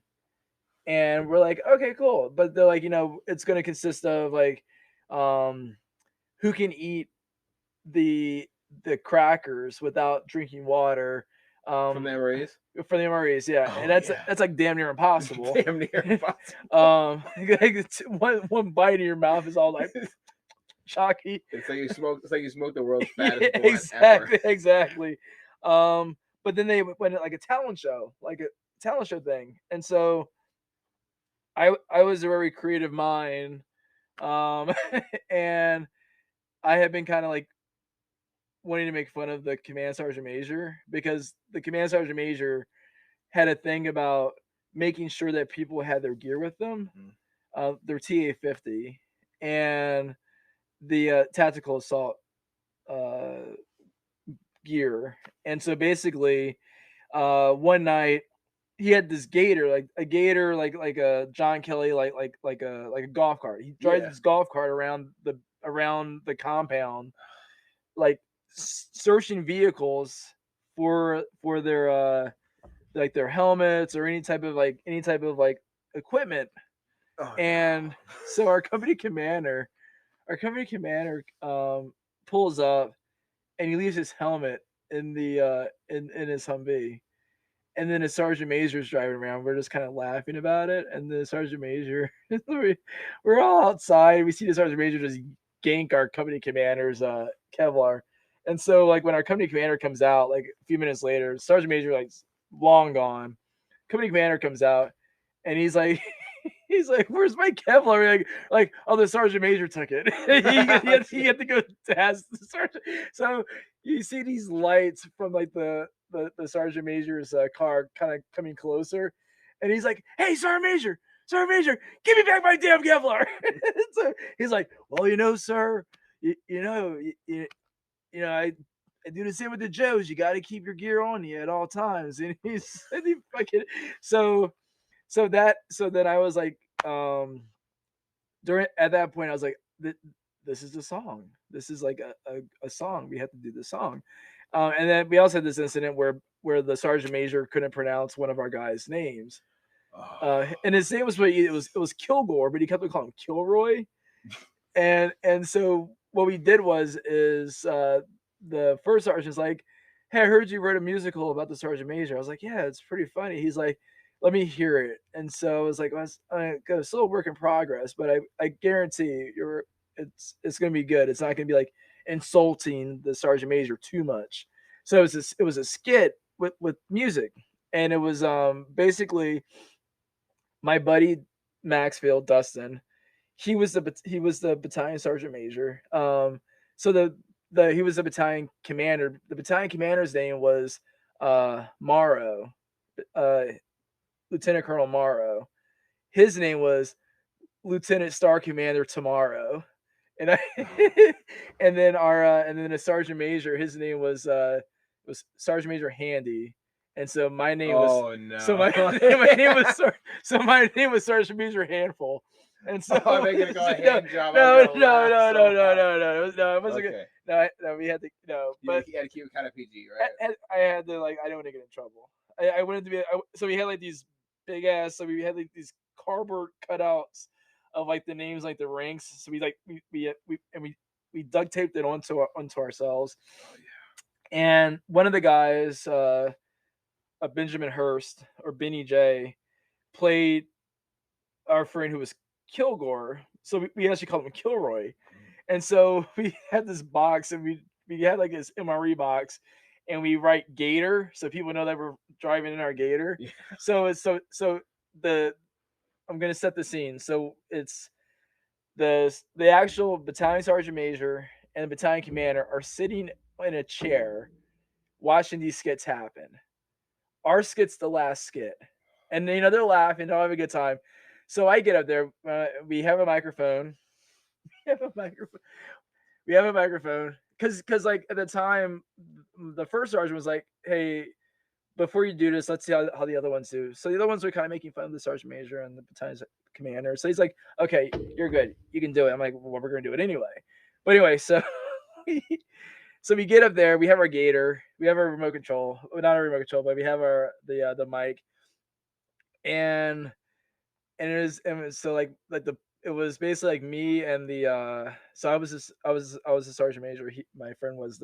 And we're like, okay, cool. But they're like, it's gonna consist of like who can eat the crackers without drinking water. From the MREs? For the MREs, yeah. And that's like damn near impossible. Damn near impossible. Like one bite in your mouth is all like chalky. It's like you smoke the world's fattest blunt exactly, ever. exactly. But then they went like a talent show thing. And so I was a very creative mind. And I had been kind of like wanting to make fun of the command sergeant major, because the command sergeant major had a thing about making sure that people had their gear with them, their TA-50 and the tactical assault gear. And so basically, one night he had this gator, like a John Kelly, like a golf cart. He drives this golf cart around the compound, like searching vehicles for their like their helmets or any type of equipment. Oh, and so our company commander pulls up, and he leaves his helmet in the in his Humvee. And then the sergeant major's driving around. We're just kind of laughing about it. And the sergeant major, we're all outside. We see the sergeant major just gank our company commander's Kevlar. And so, like, when our company commander comes out, like a few minutes later, sergeant major, like, long gone. Company commander comes out, and he's like, "Where's my Kevlar?" Like, oh, the sergeant major took it. he had to go to ask the sergeant. So you see these lights from like the sergeant major's car kind of coming closer, and he's like, "Hey, sergeant major, give me back my damn Kevlar." So he's like, "Well, sir, I do the same with the Joes. You got to keep your gear on you at all times." And he fucking so then I was like, at that point I was like, this is the song. This is like a song. We have to do the song. And then we also had this incident where the sergeant major couldn't pronounce one of our guys' names. And his name was it was Kilgore, but he kept calling him Kilroy. And so what we did is the first sergeant's like, "Hey, I heard you wrote a musical about the sergeant major." I was like, "Yeah, it's pretty funny." He's like, "Let me hear it." And so I was like, "Well, it's still a work in progress, but I guarantee it's going to be good. It's not going to be like insulting the sergeant major too much." So it was a skit with music, and it was basically my buddy Maxfield Dustin. He was the battalion sergeant major. So he was the battalion commander. The battalion commander's name was Morrow, Lieutenant Colonel Morrow. His name was Lieutenant Star Commander Tomorrow. And and then the sergeant major, his name was Sergeant Major Handy. And so my name was my name was Sergeant Major Handful. And so I'm making a hand job. No, it wasn't good. No, we had to but you had to keep it kind of PG, right? I had to I didn't want to get in trouble. I wanted to be so we had like these big ass, so we had like these cardboard cutouts of like the names, like the ranks. So we duct taped it onto ourselves. Oh, yeah. And one of the guys, Benjamin Hurst or Benny J, played our friend who was Kilgore. So we actually called him Kilroy. And so we had this box, and we had like this MRE box, and we write Gator so people know that we're driving in our Gator. Yeah. So I'm gonna set the scene. So it's the actual battalion sergeant major and the battalion commander are sitting in a chair watching these skits happen. Our skit's the last skit, and they're laughing, they'll have a good time. So I get up there. We have a microphone. We have a microphone because like at the time, the first sergeant was like, "Hey, before you do this, let's see how the other ones do." So the other ones were kind of making fun of the sergeant major and the battalion commander. So he's like, "Okay, you're good. You can do it." I'm like, "Well, we're gonna do it anyway." But anyway, so we get up there. We have our Gator. We have our remote control. Well, not a remote control, but we have the mic. And it was so like the it was basically like me and the so I was the sergeant major. My friend was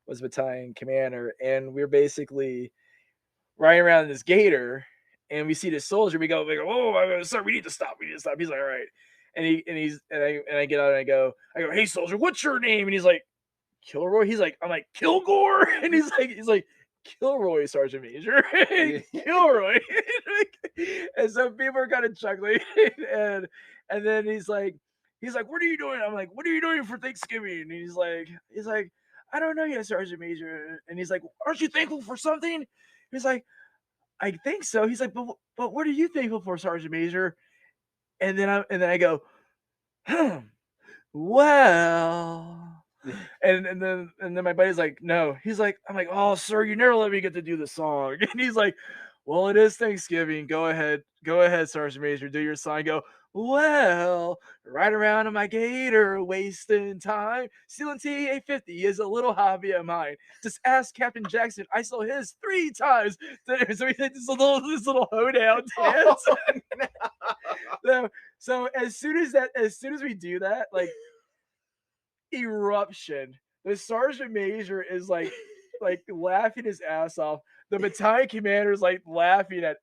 battalion commander, and we we're basically riding around in this Gator, and we see this soldier. We go, "Oh, sir, we need to stop. We need to stop." He's like, "All right," and I get out and I go, "Hey, soldier, what's your name?" And he's like, "Kilroy." I'm like, "Kilgore," and he's like. Kilroy, Sergeant Major, Kilroy, and so people are kind of chuckling, and then he's like, "What are you doing?" I'm like, "What are you doing for Thanksgiving?" And he's like, "I don't know yet, Sergeant Major." And he's like, "Aren't you thankful for something?" He's like, "I think so." He's like, "But what are you thankful for, Sergeant Major?" And then I go, "Well." And then my buddy's like, "No." He's like, I'm like, "Oh, sir, you never let me get to do the song." And he's like, "Well, it is Thanksgiving. Go ahead, Sergeant Major, do your song." I go, "Well, right around in my Gator, wasting time. Stealing TA-50 is a little hobby of mine. Just ask Captain Jackson. I saw his 3 times." So we did this little hoedown dance. So as soon as we do that, like, eruption. The sergeant major is like laughing his ass off. The battalion commander is like laughing at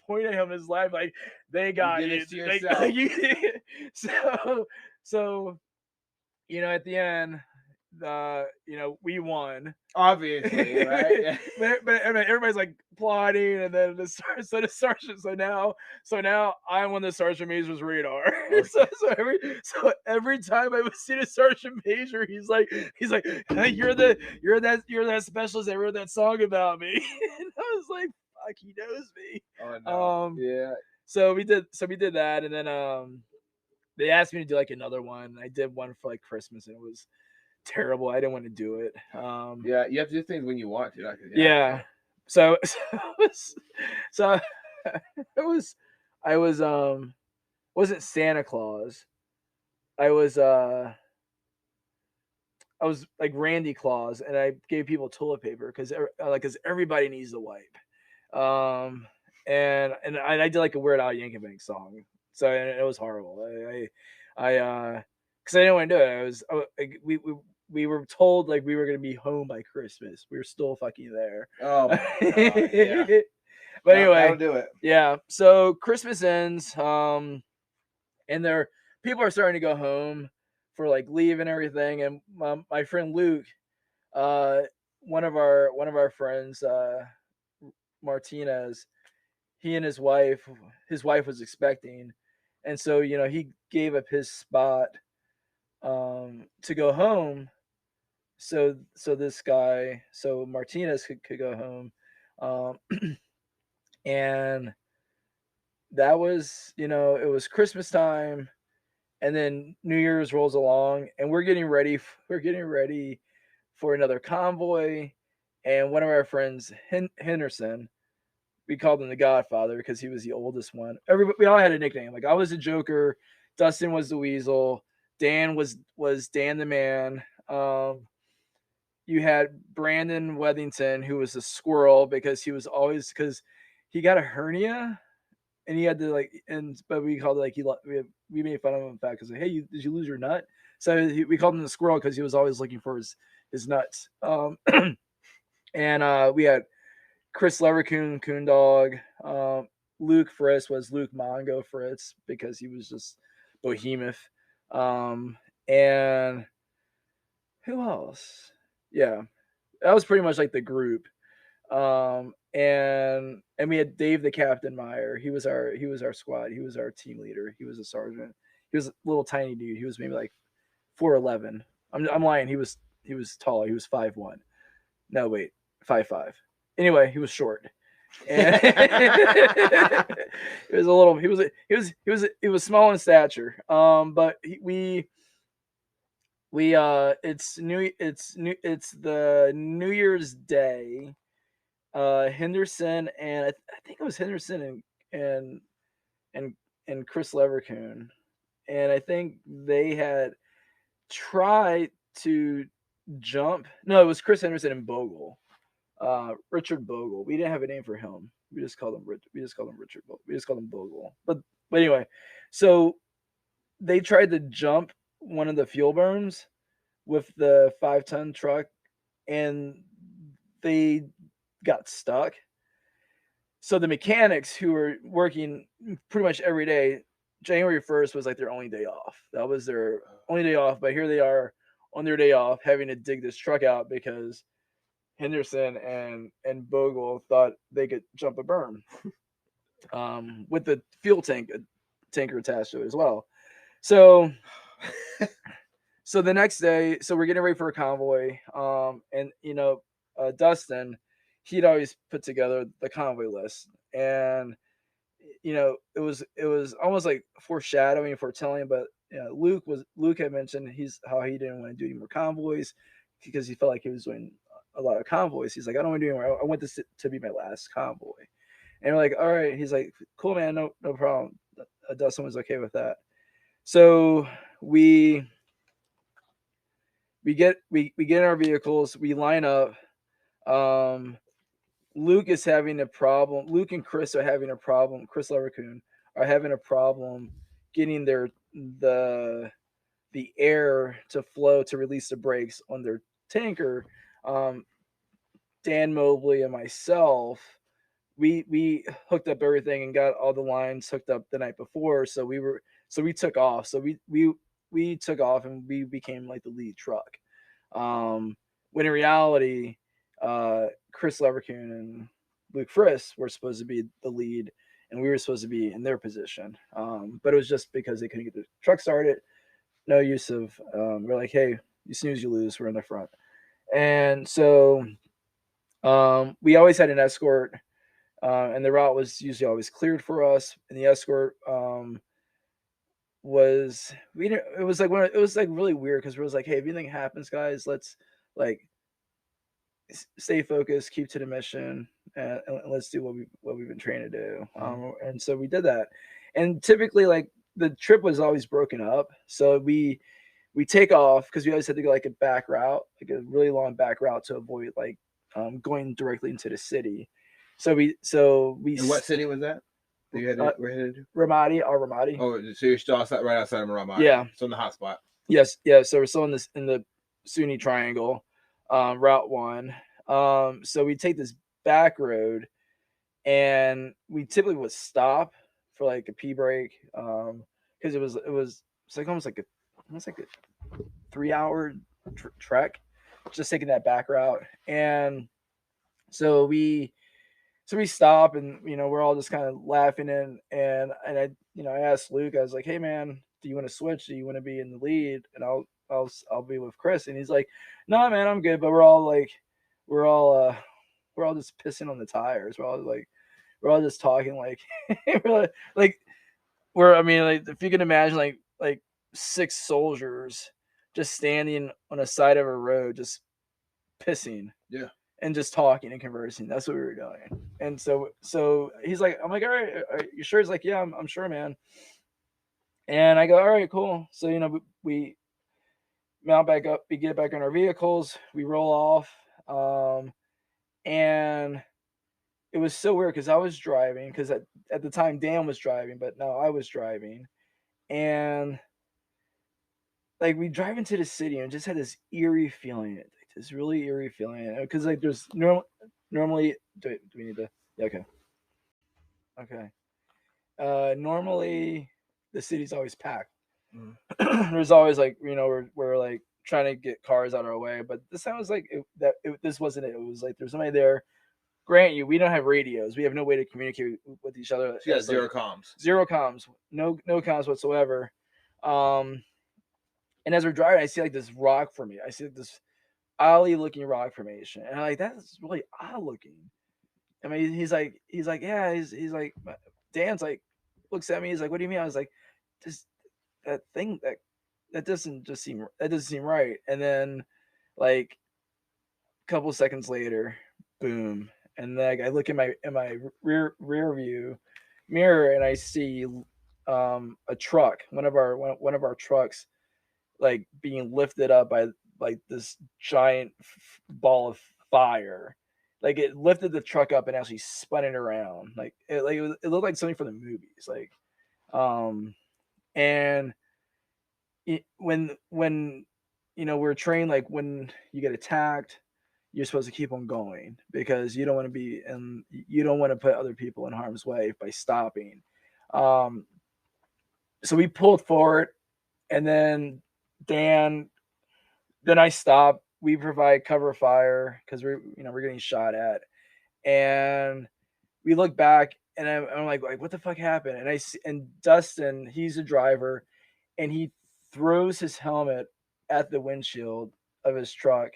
pointing at him and laughing like, "They got you it." did it to yourself. So at the end, we won. Obviously, right? but everybody's like applauding, and then the sergeant. So now I'm on the sergeant major's radar. Okay. so every time I would see the sergeant major, he's like, "Hey, you're that specialist that wrote that song about me." And I was like, "Fuck, he knows me." Oh no. Yeah. So we did that, and then they asked me to do like another one. I did one for like Christmas, and it was terrible. I didn't want to do it. Yeah, you have to do things when you want to. Yeah. So it was I was wasn't Santa Claus. I was like Randy Claus, and I gave people toilet paper because everybody needs to wipe. And I did like a Weird Al Yankovic song. So it was horrible. I because I didn't want to do it. We were told like we were gonna be home by Christmas. We were still fucking there. Oh my God, yeah. But anyway, that'll do it. Yeah. So Christmas ends, and people are starting to go home for like leave and everything. And my friend Luke, one of our friends, Martinez, he and his wife was expecting, and so he gave up his spot to go home. So this guy, so Martinez could go home, and that was it was Christmas time, and then New Year's rolls along, and we're getting ready for another convoy, and one of our friends, Henderson, we called him the Godfather because he was the oldest one. We all had a nickname. Like I was the Joker, Dustin was the Weasel, Dan was Dan the Man. You had Brandon Wethington, who was a squirrel because he got a hernia, and he had to but we called it we made fun of him in fact because hey, did you lose your nut? So we called him the squirrel because he was always looking for his nuts. And we had Chris Levercoon, Coon Dog. Luke Fritz was Luke Mongo Fritz because he was just behemoth. And who else? Yeah, that was pretty much like the group. And we had Dave the Captain Meyer. He was our squad. He was our team leader. He was a sergeant. He was a little tiny dude. He was maybe like 4'11". I'm lying. He was taller. He was 5'1". No, wait, 5'5". Anyway, he was short. And he was a little. He was small in stature. But it's the New Year's Day. Henderson and I think it was Henderson and Chris Leverkusen, and I think they had tried to jump. No, it was Chris Henderson and Bogle, Richard Bogle. We didn't have a name for him. We just called him Richard Bogle. We just called him Bogle. But anyway, so they tried to jump one of the fuel berms with the 5-ton truck, and they got stuck. So the mechanics who were working pretty much every day, January 1st was like their only day off. That was their only day off. But here they are on their day off having to dig this truck out because Henderson and Bogle thought they could jump a berm with the fuel tanker attached to it as well. So so the next day, so we're getting ready for a convoy. And Dustin, he'd always put together the convoy list, and it was almost like foreshadowing, foretelling. But Luke had mentioned how he didn't want to do any more convoys because he felt like he was doing a lot of convoys. He's like, I don't want to do any more. I want this to be my last convoy. And we're like, all right. He's like, cool, man, no problem. Dustin was okay with that. So we get in our vehicles, we line up. Luke is having a problem. Luke and Chris are having a problem. Chris Leverkusen are having a problem getting the air to flow to release the brakes on their tanker. Dan Mobley and myself, we hooked up everything and got all the lines hooked up the night before. So we took off. So we took off and we became like the lead truck. When in reality, Chris Leverkusen and Luke Friss were supposed to be the lead, and we were supposed to be in their position. But it was just because they couldn't get the truck started. No use of, we're like, hey, you snooze, you lose. We're in the front. And so we always had an escort, and the route was usually always cleared for us. And the escort was really weird because we was like, hey, if anything happens, guys, let's like stay focused, keep to the mission, and let's do what we've been trained to do. And so we did that. And typically, like, the trip was always broken up. So we take off because we always had to go like a back route, like a really long back route to avoid like going directly into the city. So we. And what city was that? You had we're headed to? Ramadi, Ramadi. Oh, so you're still right outside of Ramadi. Yeah. So in the hot spot. Yes, yeah. So we're still in the Sunni Triangle, Route 1. So we take this back road, and we typically would stop for like a pee break, because it's like almost like a 3-hour trek, just taking that back route. And so we stop, and we're all just kind of laughing, and I I asked Luke, I was like, hey man, do you want to switch? Do you want to be in the lead? And I'll be with Chris. And he's like, no man, I'm good. But we're all just pissing on the tires. We're all just talking like if you can imagine like 6 soldiers just standing on a side of a road just pissing. Yeah. And just talking and conversing. That's what we were doing. And so he's like, I'm like, all right, are you sure? He's like, yeah, I'm sure, man. And I go, all right, cool. So we mount back up, we get back in our vehicles, we roll off. And it was so weird because I was driving, because at the time Dan was driving, but now I was driving. And like we drive into the city and just had this eerie feeling. This really eerie feeling, because like there's normally do we need to? Yeah, okay. Normally the city's always packed there's always like, you know, we're like trying to get cars out of our way, but this time was like this wasn't it. It was like there's somebody there. Grant you, we don't have radios. We have no way to communicate with each other. So zero comms. Zero comms. No comms whatsoever. And as we're driving, I see like this rock for me. I see this oddly looking rock formation, and I'm like, that's really odd looking. I mean, he's like, yeah, he's like, Dan's like, looks at me. He's like, what do you mean? I was like, just that thing that doesn't seem right. And then, like, a couple seconds later, boom, and then I look in my rear view mirror, and I see a truck, one of our trucks, like being lifted up by like this giant ball of fire. Like it lifted the truck up and actually spun it around. Like it looked like something from the movies. Like, and when you know, we're trained, like when you get attacked, you're supposed to keep on going because you don't want to put other people in harm's way by stopping. So we pulled forward, and then I stop. We provide cover fire because we're getting shot at, and we look back, and I'm like, what the fuck happened? And I see, and Dustin, he's the driver, and he throws his helmet at the windshield of his truck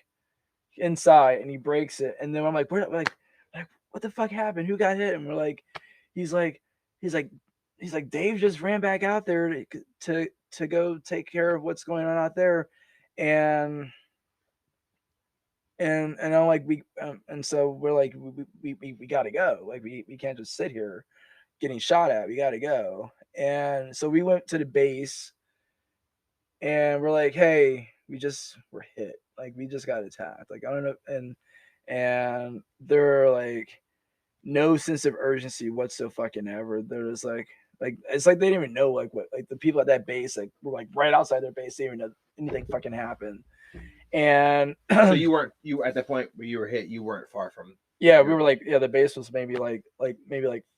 inside, and he breaks it. And then I'm like, what the fuck happened? Who got hit? And we're like, he's like, Dave just ran back out there to go take care of what's going on out there, and I'm like, and so we're like, we gotta go. Like we can't just sit here getting shot at. We gotta go. And so we went to the base, and we're like, hey, we're hit. Like we just got attacked. Like I don't know, and they're like, no sense of urgency whatsoever. They're just like it's like they didn't even know like what, like the people at that base like were like right outside their base. They didn't even know anything fucking happened. And so you at the point where you were hit, you weren't far from. Yeah, we were like, the base was maybe like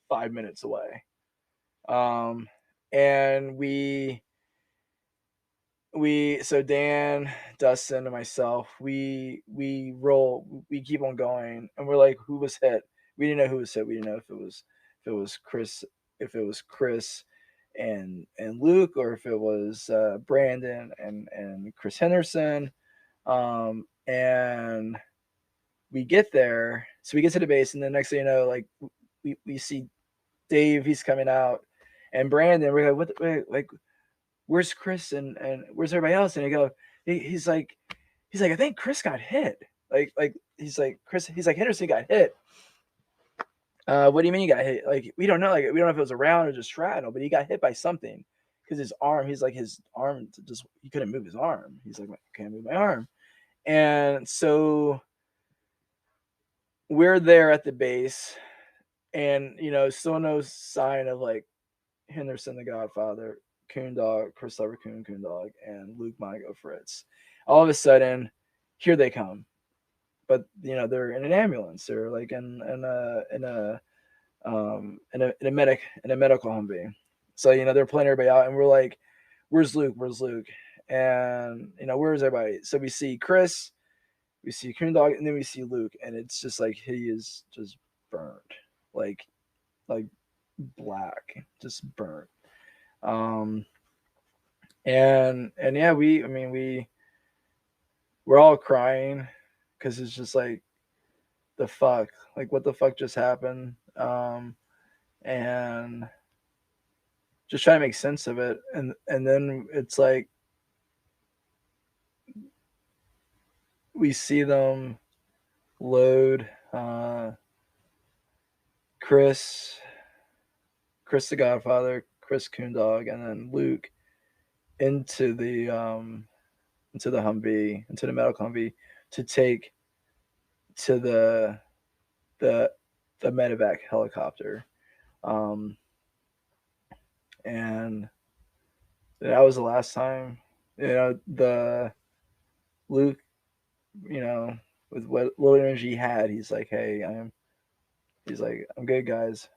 5 minutes away. And so Dan, Dustin, and myself, we keep on going, and we're like, who was hit? We didn't know who was hit. We didn't know if it was Chris and Luke, or if it was Brandon and Chris Henderson. And we get there, so we get to the base, and the next thing you know, like we see Dave, he's coming out, and Brandon, we're like, where's Chris and where's everybody else? And he's like, I think Chris got hit. Like he's like, Henderson got hit. What do you mean you got hit? Like we don't know. Like we don't know if it was a round or just shrapnel, but he got hit by something because his arm. He's like, his arm just, he couldn't move his arm. He's like, I can't move my arm. And so we're there at the base, and still no sign of like Henderson, the Godfather, Coondog, Christopher Coondog, and Luke Mongo Fritz. All of a sudden, here they come, but they're in an ambulance. They're like in a medical Humvee. So they're pulling everybody out, and we're like, "Where's Luke? Where's Luke?" And where's everybody? So we see Chris, we see Coondog, and then we see Luke, and it's just like he is just burnt, like black, just burnt. And yeah, we're all crying because it's just like, the fuck, like what the fuck just happened, and just trying to make sense of it, and then it's like we see them load Chris the Godfather, Chris Coondog, and then Luke into the Humvee, into the medical Humvee, to take to the medevac helicopter. And that was the last time, the Luke, with what little energy he had, he's like, hey, I'm good, guys.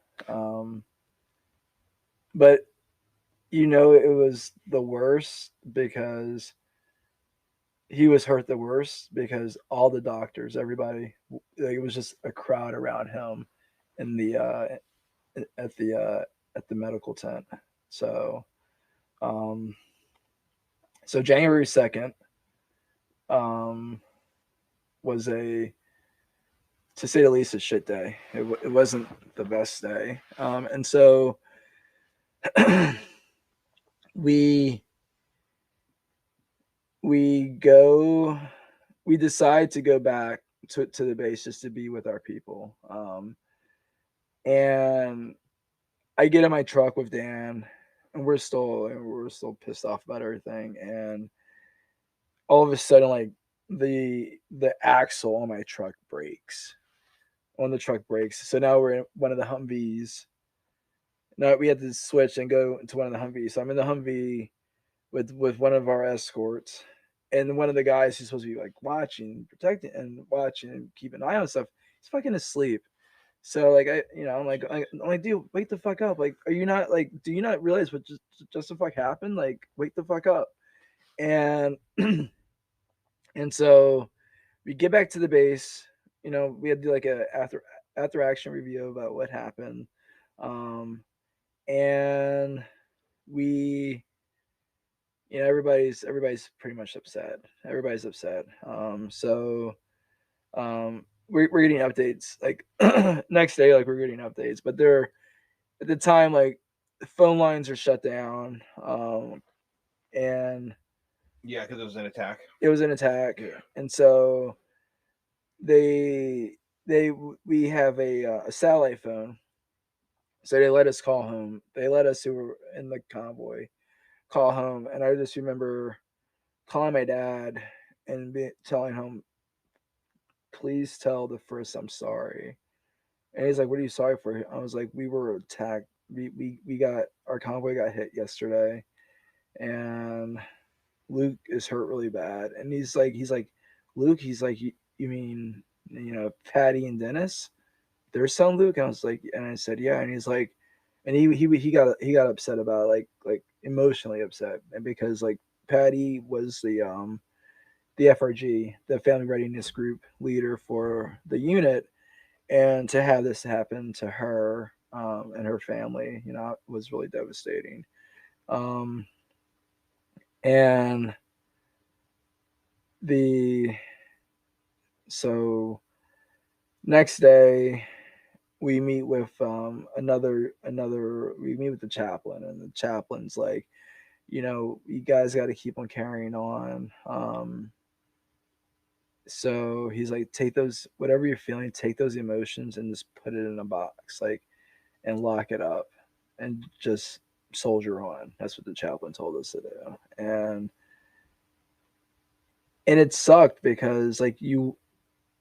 But it was the worst because he was hurt the worst because all the doctors, everybody, like, it was just a crowd around him in the at the medical tent. So um so January 2nd um was a, to say the least, a shit day. It wasn't the best day. And so we go, we decide to go back to the base just to be with our people. And I get in my truck with Dan, and we're still pissed off about everything. And all of a sudden, like, the axle on my truck breaks. On the truck breaks. So now we're in one of the Humvees. Now we had to switch and go into one of the Humvees. So I'm in the Humvee with one of our escorts, and one of the guys who's supposed to be like watching, protecting, and watching and keeping an eye on stuff, he's fucking asleep. So like I'm like, dude, wake the fuck up! Like, are you not like, do you not realize what just the fuck happened? Like, wake the fuck up! And and so we get back to the base. We had to do like a after action review about what happened, and we everybody's pretty much upset. Everybody's upset. We're getting updates like next day, like we're getting updates, but they're, at the time, like, the phone lines are shut down. And Yeah, because it was an attack. It was an attack. Yeah. And so we have a satellite phone. So they let us call home. They let us, who were in the convoy, call home. And I just remember calling my dad and telling him, please tell the first I'm sorry. And he's like, what are you sorry for? I was like, we were attacked. We got, our convoy got hit yesterday, and Luke is hurt really bad. And he's like, Luke, he's like, you mean, Patty and Dennis, their son Luke? And I was like, and I said, yeah. And he's like, and he got upset about it, like emotionally upset, and because like Patty was the FRG, the Family Readiness Group leader for the unit, and to have this happen to her and her family, was really devastating. And so next day we meet with we meet with the chaplain, and the chaplain's like, you guys got to keep on carrying on. So he's like, take those, whatever you're feeling, take those emotions and just put it in a box, like, and lock it up, and just soldier on. That's what the chaplain told us to do. And it sucked because like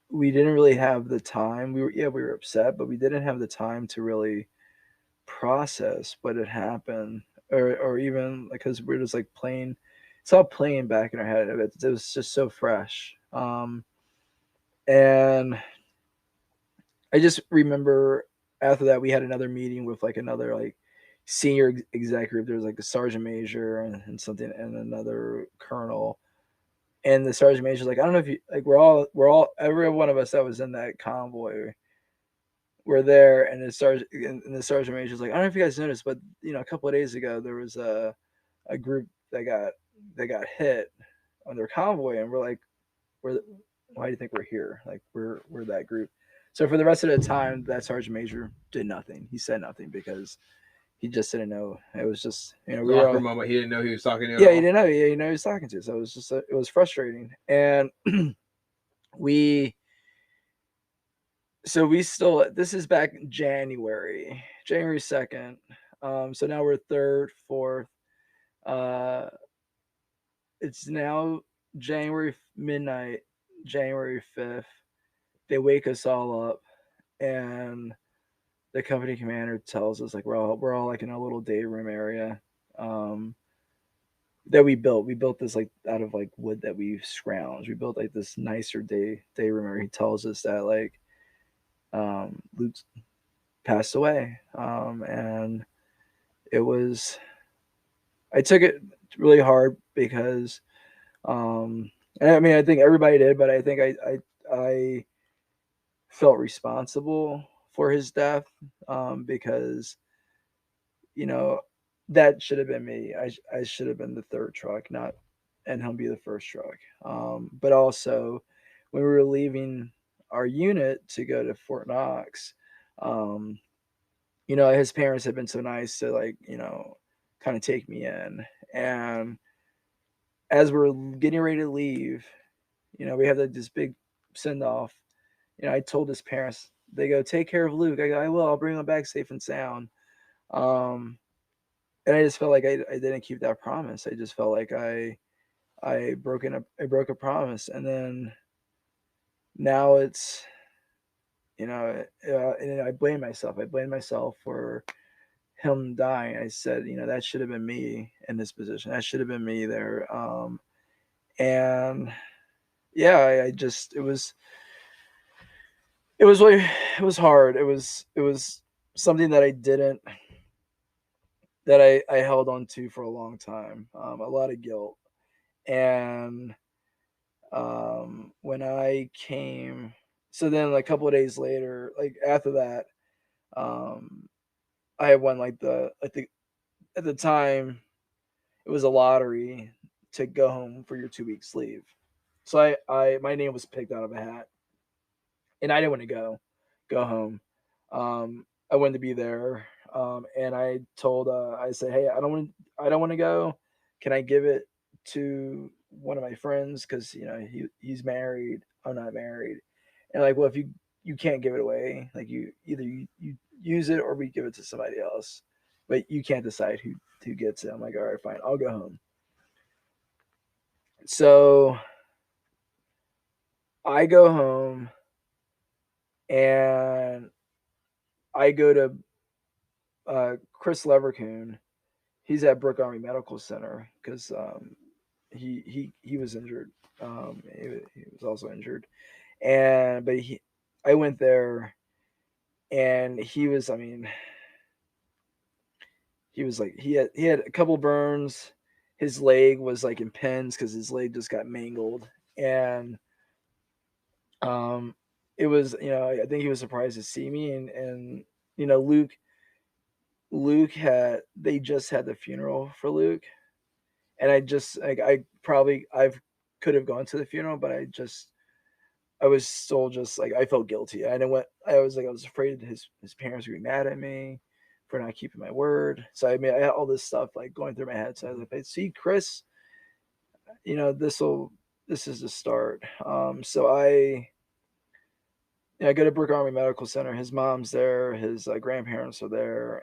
we didn't really have the time. We were upset, but we didn't have the time to really process what had happened, or even, like, because we're just like playing. It's all playing back in our head. It was just so fresh. And I just remember after that we had another meeting with like another like senior exec group. There was like a sergeant major and something, and another colonel. And the sergeant major was like, I don't know if you like, we're all every one of us that was in that convoy were there. And the sergeant major was like, I don't know if you guys noticed, but a couple of days ago there was a group that got hit on their convoy. And we're like, why do you think we're here? Like, we're that group. So for the rest of the time, that sergeant major did nothing. He said nothing because he just didn't know. It was just, we were awkward moment. He didn't know he was talking to. Yeah, he didn't know. He was talking to. So it was just, it was frustrating. And we still. This is back in January 2nd. So now we're 3rd, 4th. It's now January midnight, January 5th. They wake us all up, and the company commander tells us, like, we're all like in a little day room area that we built. We built this like out of like wood that we scrounged. We built like this nicer day room area. He tells us that like Luke's passed away, and it was I took it really hard because, and I mean, I think everybody did, but I think I felt responsible for his death, because, you know, that should have been me. I should have been the third truck, not, and he'll be the first truck. But also, when we were leaving our unit to go to Fort Knox, um, his parents had been so nice to, like, kind of take me in. And as we're getting ready to leave, we have this big send off. I told his parents, they go, take care of Luke. I go, I will. I'll bring him back safe and sound. Um, and I just felt like I didn't keep that promise. I just felt like I broke a promise, and then now it's, and I blame myself. I blame myself for him dying. I said, that should have been me in this position. That should have been me there. And yeah, I just, it was really, it was hard. It was something that I held on to for a long time. A lot of guilt. And when I came, so then like a couple of days later, like after that, um, I had won like at the time it was a lottery to go home for your 2 weeks leave. So my name was picked out of a hat, and I didn't want to go home. I wanted to be there, and I said, hey, I don't want to go. Can I give it to one of my friends, because he's married, I'm not married, and like, well, if you can't give it away, like you either you use it or we give it to somebody else, but you can't decide who gets it. I'm like, all right, fine, I'll go home. So I go home, and I go to Chris Leverkusen. He's at Brooke Army Medical Center because he was injured. He was also injured, but I went there, and he was. I mean, he was like he had a couple burns. His leg was like in pins because his leg just got mangled, and um, it was, I think he was surprised to see me, and Luke they just had the funeral for Luke, and I just like I could have gone to the funeral, but I was still just like, I felt guilty. I was afraid his parents would be mad at me for not keeping my word. So I had all this stuff like going through my head. So I was like, see, Chris, this is the start. So I go to Brook Army Medical Center. His mom's there, his grandparents are there,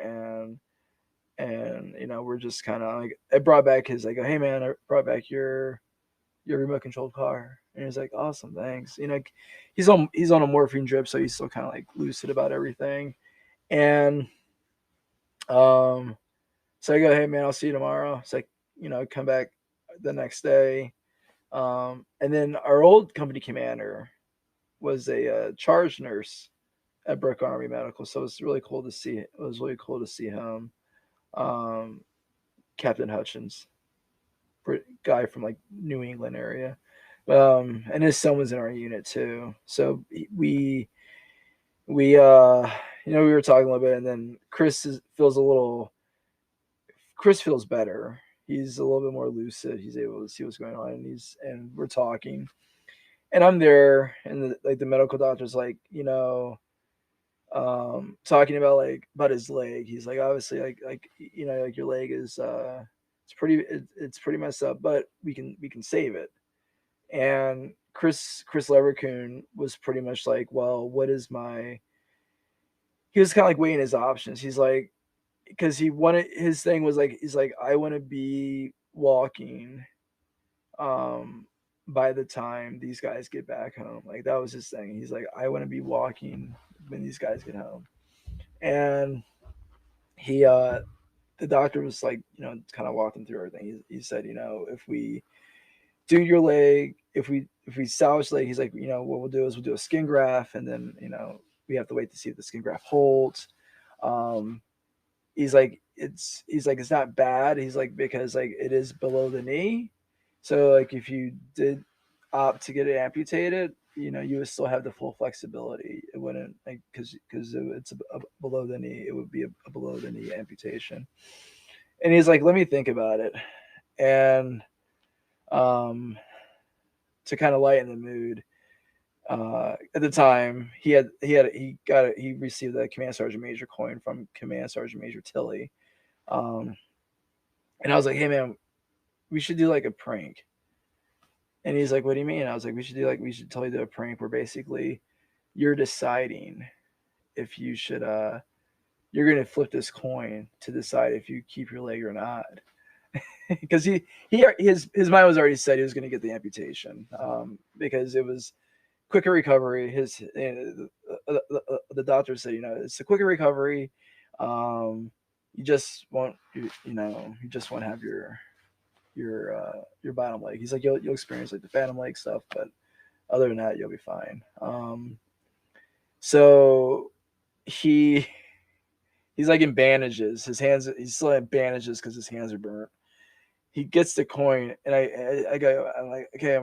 and we're just kind of like, I brought back I go, hey man, I brought back your remote controlled car. And he's like, awesome, thanks. He's on a morphine drip, so he's still kind of like lucid about everything. And so I go, hey man, I'll see you tomorrow. It's like, come back the next day. And then our old company commander was a charge nurse at Brook Army Medical, so it's really cool to see. It was really cool to see him, Captain Hutchins, guy from like New England area. And his son was in our unit too. So we were talking a little bit, and then Chris feels better. He's a little bit more lucid. He's able to see what's going on, and we're talking, and I'm there, and the medical doctor's like, talking about his leg. He's like, obviously, like your leg is it's pretty messed up, but we can save it. And Chris Leverkusen was pretty much like, well, he was kind of like weighing his options. He's like, because his thing was like, he's like, I want to be walking by the time these guys get back home. Like, that was his thing. He's like, I want to be walking when these guys get home. And the doctor was like, kind of walking through everything. He said, if we do your leg, if we salvage the leg, he's like, what we'll do is we'll do a skin graft, and then we have to wait to see if the skin graft holds. He's like, he's like, it's not bad. He's like, because like it is below the knee. So like if you did opt to get it amputated, you know, you would still have the full flexibility. It wouldn't like because it's a below the knee. It would be a below the knee amputation. And he's like, let me think about it. And to kind of lighten the mood, at the time he received a Command Sergeant Major coin from Command Sergeant Major Tilley. And I was like, hey man, we should do like a prank. And he's like, what do you mean? I was like, we should totally do a prank where basically you're deciding if you should you're gonna flip this coin to decide if you keep your leg or not. Because his mind was already set he was gonna get the amputation. Because it was quicker recovery. The doctor said, you know, it's a quicker recovery. You just won't have your bottom leg. He's like, you'll experience like the phantom leg stuff, but other than that, you'll be fine. So he's like in bandages. His hands, he's still in bandages because his hands are burnt. He gets the coin, and I'm like, okay,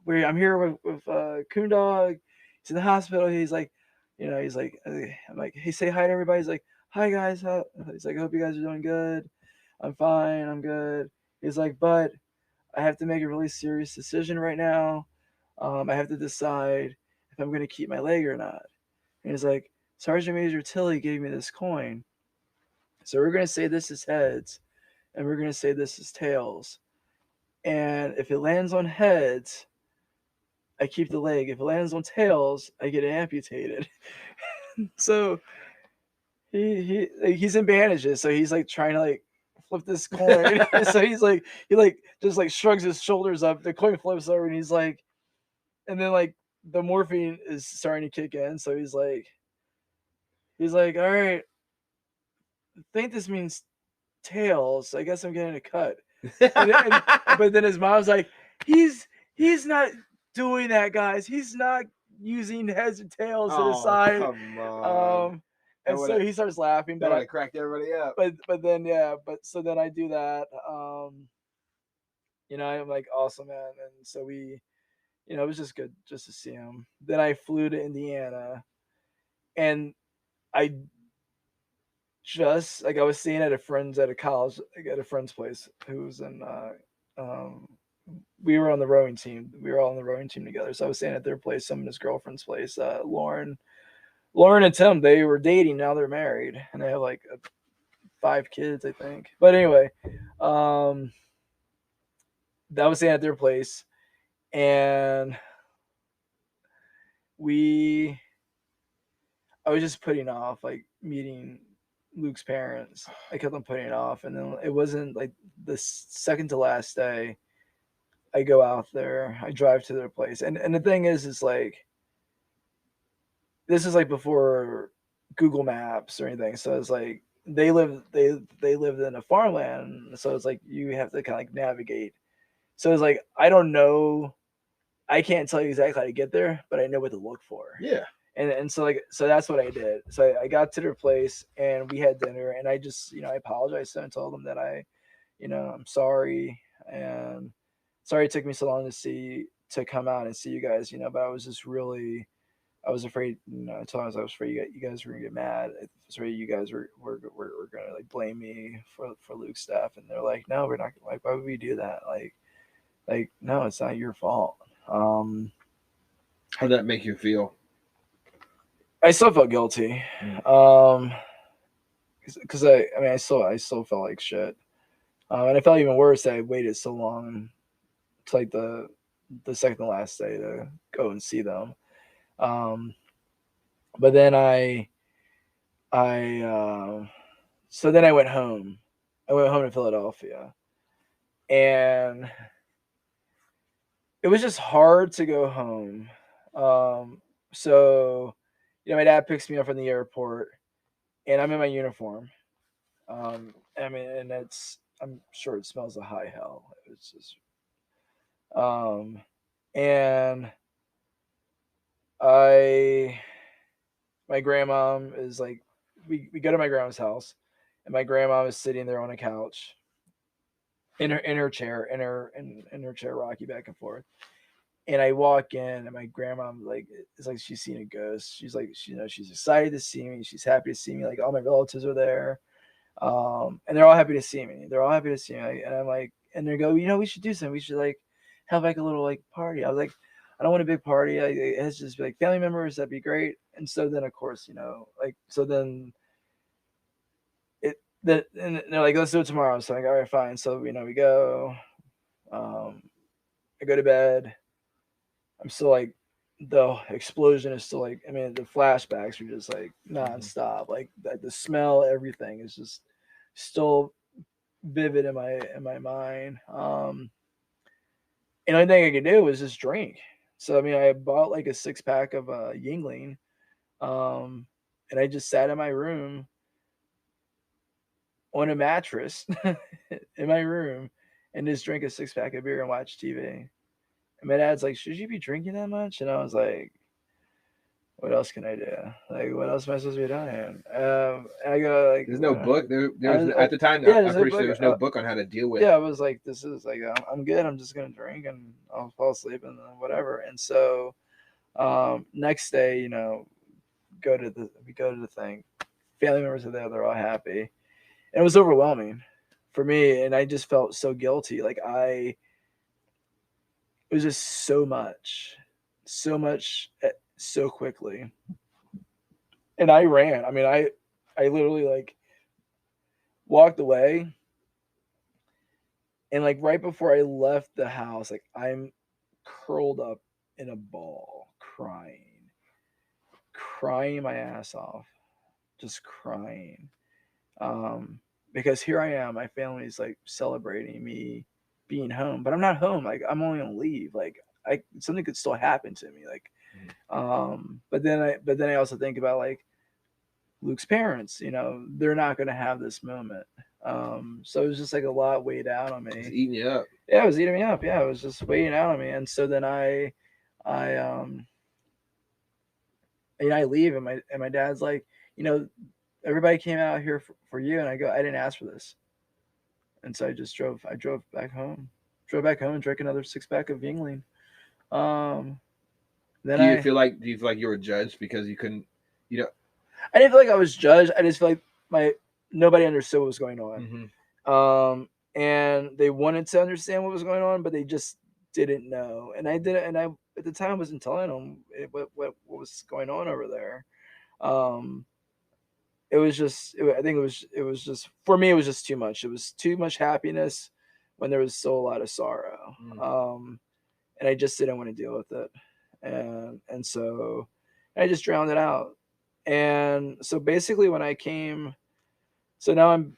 I'm here with Coon Dog. He's in the hospital. He's like, you know, I'm like, hey, say hi to everybody. He's like, hi guys. He's like, I hope you guys are doing good. I'm fine. I'm good. He's like, but I have to make a really serious decision right now. I have to decide if I'm going to keep my leg or not. And he's like, Sergeant Major Tilley gave me this coin. So we're going to say this is heads, and we're going to say this is tails. And if it lands on heads, I keep the leg. If it lands on tails, I get it amputated. So he's in bandages. So he's like trying to like flip this coin. So he just like shrugs his shoulders up. The coin flips over, and he's like, and then like the morphine is starting to kick in. So he's like, all right, I think this means tails. I guess I'm getting a cut. But then his mom's like, he's not doing that, guys. He's not using heads and tails to decide. Come on. And so he starts laughing. That would have cracked everybody up. But then so then I do that. You know, I'm like, awesome, man. And so we, you know, it was just good just to see him. Then I flew to Indiana, and I just like I was staying at a friend's at a college, like at a friend's place who was in we were on the rowing team. We were all on the rowing team together. So I was staying at their place, some of his girlfriend's place. Lauren and Tim, they were dating. Now they're married, and they have like 5 kids, I think. But anyway, that was staying at their place, and I was just putting off like meeting Luke's parents. I kept on putting it off, and then it wasn't like the second to last day. I go out there, I drive to their place, and the thing is like this is like before Google Maps or anything. So it's like they lived in a farmland, so it's like you have to kind of like navigate. So it's like I don't know, I can't tell you exactly how to get there, but I know what to look for. Yeah. And so that's what I did. So I got to their place, and we had dinner, and I just, you know, I apologized to them and told them that I'm sorry, and sorry it took me so long to come out and see you guys, you know, but I was just really, I was afraid, you know, I told them I was afraid you guys were gonna get mad. I was afraid you guys were gonna like blame me for Luke's stuff, and they're like, no, we're not, like, why would we do that? Like, no, it's not your fault. How'd that make you feel? I still felt guilty, because I still felt like shit, and I felt even worse that I waited so long to like the second to last day to go and see them. But then so then I went home. I went home to Philadelphia, and it was just hard to go home. So, you know, my dad picks me up from the airport, and I'm in my uniform. I mean, and I'm sure it smells of high hell. It's just, and my grandmom is like, we go to my grandma's house, and my grandma was sitting there on a couch in her chair, in her chair, rocking back and forth. And I walk in, and my grandma, like, it's like she's seen a ghost. She's like, she's excited to see me. She's happy to see me. Like, all my relatives are there, and they're all happy to see me. They're all happy to see me. And I'm like, and they go, we should do something. We should like have like a little like party. I was like, I don't want a big party. It has to just be like family members. That'd be great. And so then, of course, like, so then and they're like, let's do it tomorrow. So I'm like, all right, fine. So we go. I go to bed. I'm still like, the explosion is still like, I mean, the flashbacks are just like nonstop. Like the smell, everything is just still vivid in my mind. And the only thing I could do was just drink. So I mean, I bought like a 6-pack of Yingling, and I just sat in my room on a mattress in my room and just drank a 6-pack of beer and watch TV. And my dad's like, should you be drinking that much? And I was like, what else can I do? Like, what else am I supposed to be doing? And I go like, there's no book. There was at the time. Yeah, I'm pretty sure there's no book on how to deal with. Yeah, I was like, this is like, I'm good. I'm just gonna drink and I'll fall asleep and then whatever. And so, next day, we go to the thing. Family members are there. They're all happy. And it was overwhelming for me, and I just felt so guilty. Like it was just so much, so quickly. And I ran. I mean, I literally like walked away, and like right before I left the house, like I'm curled up in a ball, crying my ass off, just crying. Because here I am, my family's like celebrating me being home, but I'm not home. Like I'm only on leave. Like something could still happen to me. Like, but then I also think about like Luke's parents. They're not going to have this moment. So it was just like a lot weighed out on me. It's eating you up. Yeah, it was eating me up. Yeah, it was just weighing out on me. And so then I leave, and my dad's like, everybody came out here for you. And I go, I didn't ask for this. And so I drove back home and drank another 6-pack of Yingling. Then do you feel like you were judged because you couldn't, I didn't feel like I was judged. I just feel like nobody understood what was going on. Mm-hmm. And they wanted to understand what was going on, but they just didn't know. And I didn't, and I, at the time, wasn't telling them what was going on over there. It was just, I think it was just, for me, it was just too much. It was too much happiness when there was still a lot of sorrow. And I just didn't want to deal with it. And so I just drowned it out. And so basically when I came, so now I'm,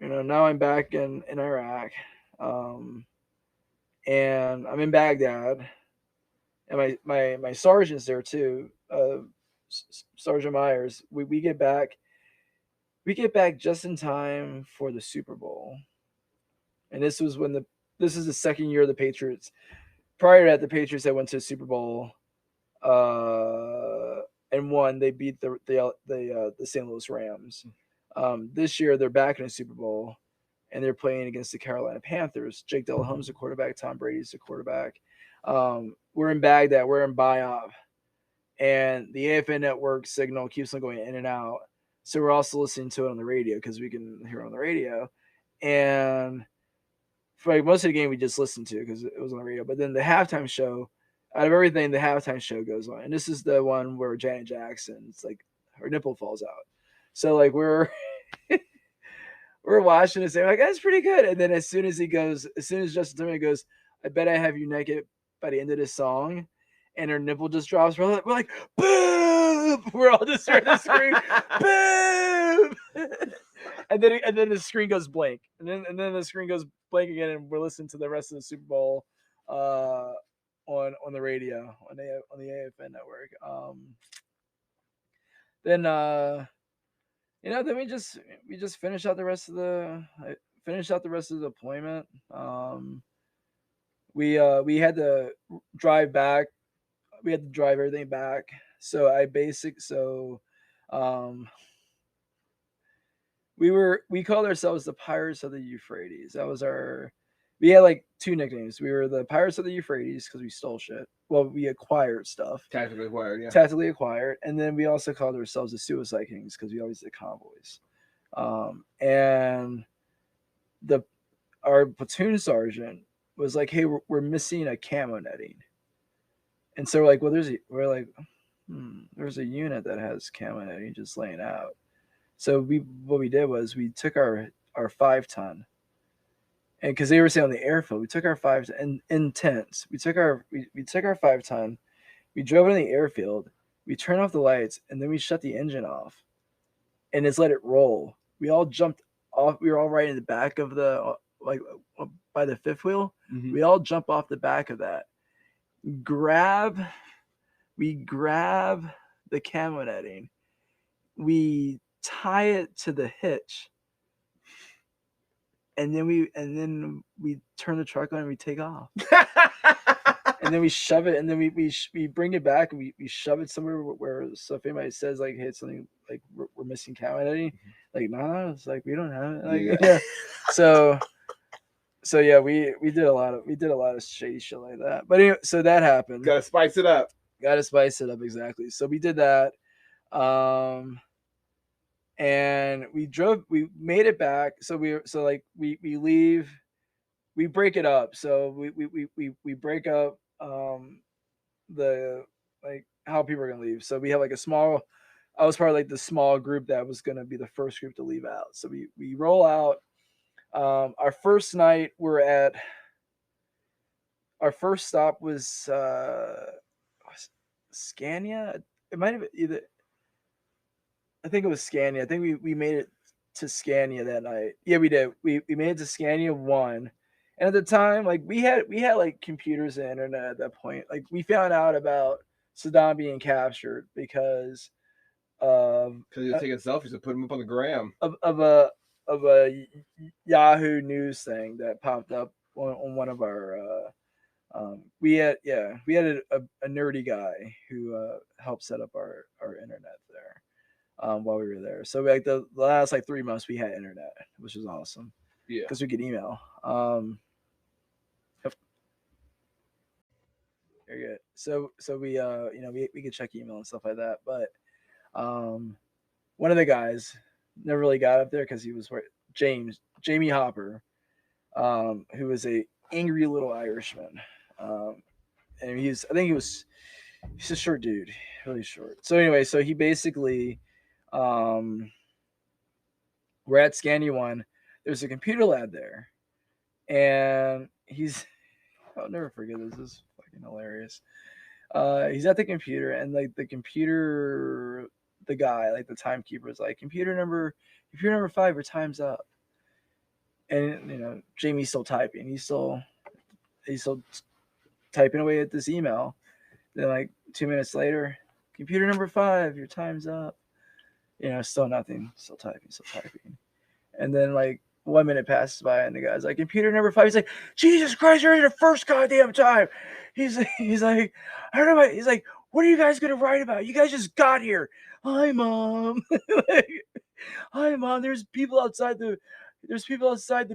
now I'm back in Iraq. And I'm in Baghdad, and my sergeant's there too. Sergeant Myers. We get back just in time for the Super Bowl. And this is the second year of the Patriots. Prior to that, the Patriots had went to the Super Bowl and won. They beat the St. Louis Rams. This year they're back in the Super Bowl, and they're playing against the Carolina Panthers. Jake Delahomme's the quarterback. Tom Brady's the quarterback. We're in Baghdad. We're in Bayab. And the AFN network signal keeps on going in and out. So we're also listening to it on the radio because we can hear it on the radio. And for like most of the game, we just listened to because it was on the radio. But then the halftime show, out of everything, the halftime show goes on. And this is the one where Janet Jackson's like, her nipple falls out. So like we're watching this, and like, that's pretty good. And then as soon as Justin Timberlake goes, I bet I have you naked by the end of this song, and her nipple just drops, we're like, boom! We're all just starting to scream, boom! and then the screen goes blank, and then the screen goes blank again, and we're listening to the rest of the Super Bowl on the radio on the AFN network. Then then we just finished out the rest of the deployment. We had to drive back. We had to drive everything back. So we called ourselves the Pirates of the Euphrates. That was we had like 2 nicknames. We were the Pirates of the Euphrates because we stole shit. Well, we acquired stuff. Tactically acquired, yeah. Tactically acquired. And then we also called ourselves the Suicide Kings because we always did convoys. And our platoon sergeant was like, hey, we're missing a camo netting. And so we're like, well, there's a unit that has camo netting just laying out. So what we did was we took our 5-ton, and because they were saying on the airfield, we took our 5-ton in tents. We took our 5-ton, we drove it in the airfield, we turned off the lights, and then we shut the engine off, and just let it roll. We all jumped off. We were all right in the back of the by the fifth wheel. Mm-hmm. We all jump off the back of that. We grab the camo netting. We tie it to the hitch, and then we turn the truck on and we take off. And then we shove it, and then we bring it back, and we shove it somewhere where, so if anybody says like, hey, it's something like we're missing camo netting, like, no, it's like we don't have it. Like, yeah. So yeah, we did a lot of shady shit like that. But anyway, so that happened. Gotta spice it up. Exactly. So we did that. And we made it back. So we leave, we break it up. So we break up the, like, how people are gonna leave. So we have like I was part of like the small group that was gonna be the first group to leave out. So we roll out. Our first night our first stop was Scania. It might have either, I think it was Scania. I think we made it to Scania that night. Yeah, we did. We made it to Scania 1. And at the time, like, we had like computers and internet at that point. Like, we found out about Saddam being captured because he was taking selfies and put them up on the gram of a Yahoo News thing that popped up on one of our we had a nerdy guy who helped set up our internet there while we were there. So like the last like 3 months we had internet, which was awesome. Yeah, because we could email. Very good. So we we could check email and stuff like that. But one of the guys never really got up there because he was Jamie Hopper, who was a angry little Irishman. And he's a short dude, really short. So anyway, so he basically, we're at Scania 1. There's a computer lab there, and I'll never forget this. This is fucking hilarious. He's at the computer, and like the guy, like the timekeeper, is like, computer number 5, your time's up. And Jamie's still typing. He's still typing away at this email. Then like 2 minutes later, computer number 5, your time's up. Still nothing. Still typing. And then like 1 minute passes by, and the guy's like, computer number 5. He's like, Jesus Christ, you're in your first goddamn time. He's like, I don't know. He's like, what are you guys gonna write about? You guys just got here. Hi, Mom. Hi, Mom. There's people outside the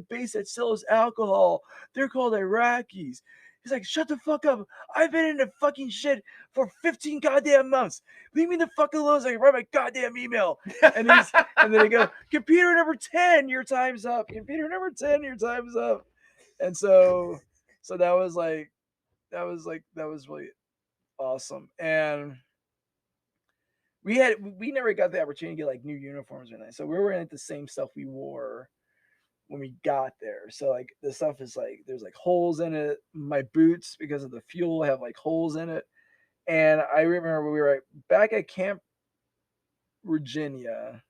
base that sells alcohol. They're called Iraqis. He's like, shut the fuck up. I've been in the fucking shit for 15 goddamn months. Leave me the fuck alone so I can write my goddamn email. And then they go, computer number 10, your time's up. Computer number 10, your time's up. And so that was really awesome. And we never got the opportunity to get like new uniforms or anything. So we were wearing like the same stuff we wore when we got there. So like the stuff is like, there's like holes in it. My boots, because of the fuel, have like holes in it. And I remember we were back at Camp Virginia,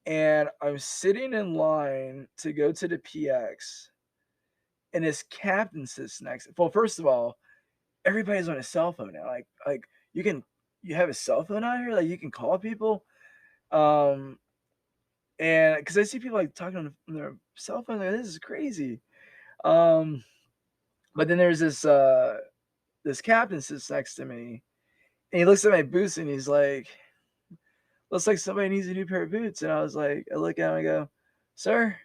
and I'm sitting in line to go to the PX, and this captain sits next. Well, first of all, everybody's on a cell phone now. Like you have a cell phone out here, like you can call people. And because I see people like talking on their cell phone, like, this is crazy. But then there's this captain sits next to me, and he looks at my boots, and he's like, looks like somebody needs a new pair of boots. And I was like, I look at him, I go, sir,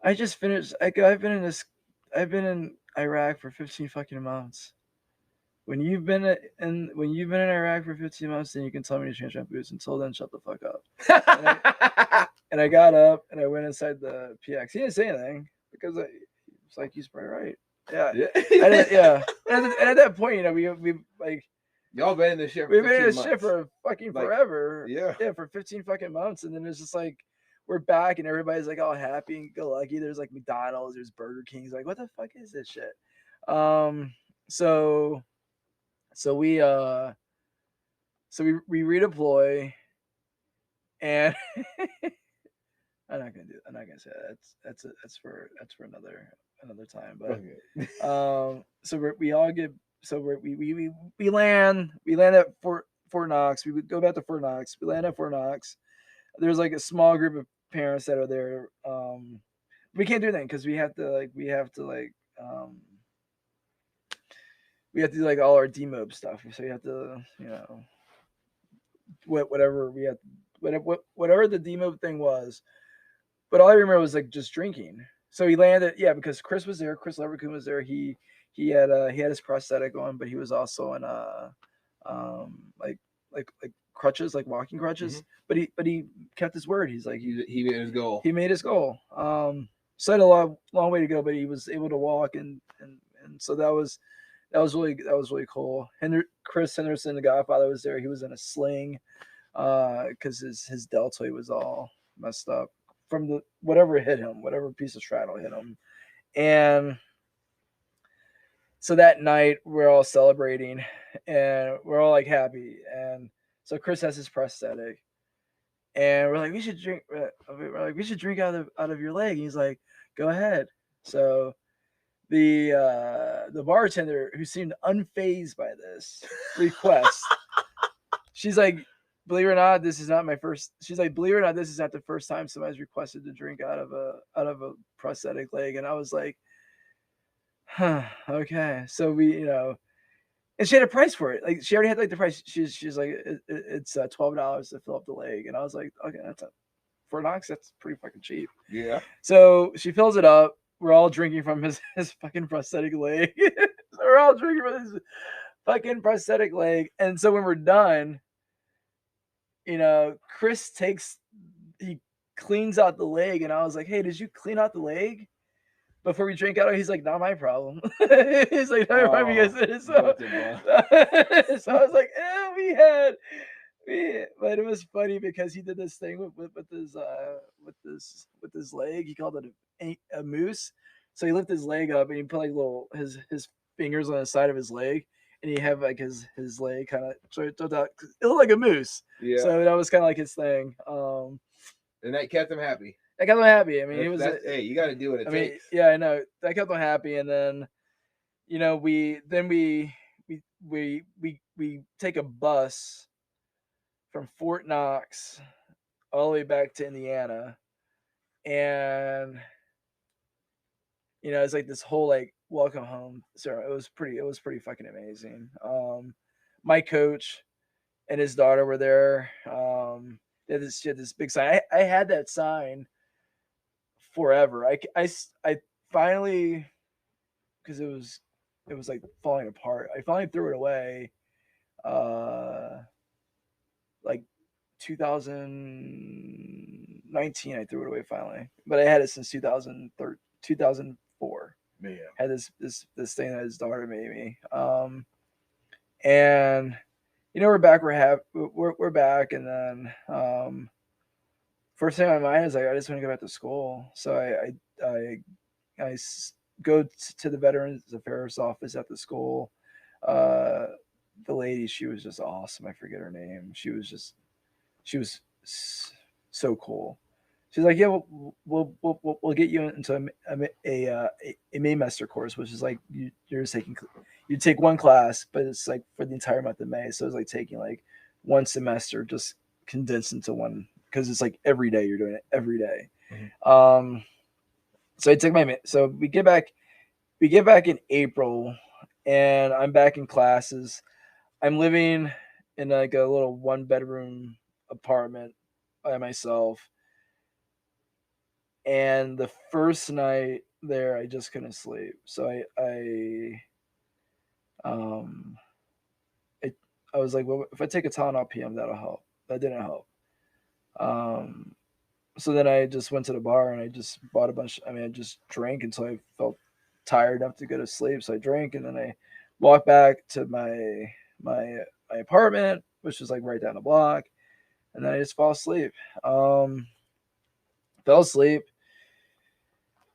I just finished. I go, I've been in Iraq for 15 fucking months. When you've been in Iraq for 15 months, then you can tell me to change my boots. Until then, shut the fuck up. And I got up and I went inside the PX. He didn't say anything because it's like, he's probably right. Yeah. Yeah. And at that point, you know, we like, y'all been in this shit. We've been in this shit for fucking forever. Yeah. Yeah, for 15 fucking months, and then it's just like we're back, and everybody's like all happy and go lucky. There's like McDonald's, there's Burger King's. Like, what the fuck is this shit? So we redeploy, and I'm not gonna say that. That's for another time. But Okay. so we all get. So we land at Fort Knox. We would go back to Fort Knox. We land at Fort Knox. There's like a small group of parents that are there. We can't do anything because we have to do like all our demob stuff. So you have to, you know, whatever the demob thing was. But all I remember was like just drinking. So he landed, because Chris was there. Chris Leverkusen was there. He had his prosthetic on, but he was also in like crutches, like walking crutches. Mm-hmm. But he kept his word. He's like he made his goal. He made his goal. So had a long way to go, but he was able to walk, and so that was really cool. Chris Henderson, the Godfather, was there. He was in a sling because his deltoid was all messed up from whatever piece of straddle hit him. And so that night we're all celebrating and we're all like happy. And so Chris has his prosthetic and we're like, we should drink out of your leg. And he's like, go ahead. So the bartender, who seemed unfazed by this request, she's like, believe it or not, this is not the first time somebody's requested to drink out of a prosthetic leg. And I was like, huh, okay. So we, you know, and she had a price for it. Like she already had like the price. She's like, it's $12 to fill up the leg. And I was like, okay, for an ox, that's pretty fucking cheap. Yeah. So she fills it up. We're all drinking from his fucking prosthetic leg. So we're all drinking from his fucking prosthetic leg. And so when we're done, you know, Chris he cleans out the leg. And I was like, hey, did you clean out the leg before we drink out of it? He's like, not my problem. He's like, not my problem. So I was like, but it was funny because he did this thing with his leg. He called it a moose. So he lifted his leg up and he put like his fingers on the side of his leg, and he had like his leg kind of it looked like a moose. Yeah. So that was kind of like his thing. And that kept him happy. That kept him happy. I mean, hey, you got to do what it takes. Yeah, I know. That kept him happy, and then, you know, we take a bus from Fort Knox all the way back to Indiana, and you know, it's like this whole like welcome home. So it was pretty fucking amazing. My coach and his daughter were there. They had this big sign. I had that sign forever. I finally, because it was like falling apart, I finally threw it away like 2019. I threw it away finally, but I had it since 2004. Man, I had this thing that his daughter made me. And you know, we're back. We're back, and then first thing on my mind is like, I just want to go back to school. So I go to the Veterans Affairs office at the school. The lady, she was just awesome. I forget her name. She was so cool. She's like, yeah, we'll get you into a Maymester course, which is like you take one class, but it's like for the entire month of May. So it's like taking like one semester just condensed into one, because it's like every day you're doing it every day. Mm-hmm. So I took so we get back in April, and I'm back in classes. I'm living in like a little 1-bedroom apartment by myself. And the first night there, I just couldn't sleep. So I was like, well, if I take a Tylenol PM, that'll help. That didn't help. So then I just went to the bar and I just bought a bunch. I just drank until I felt tired enough to go to sleep. So I drank and then I walked back to my apartment, which was like right down the block, and then I just fell asleep. Fell asleep.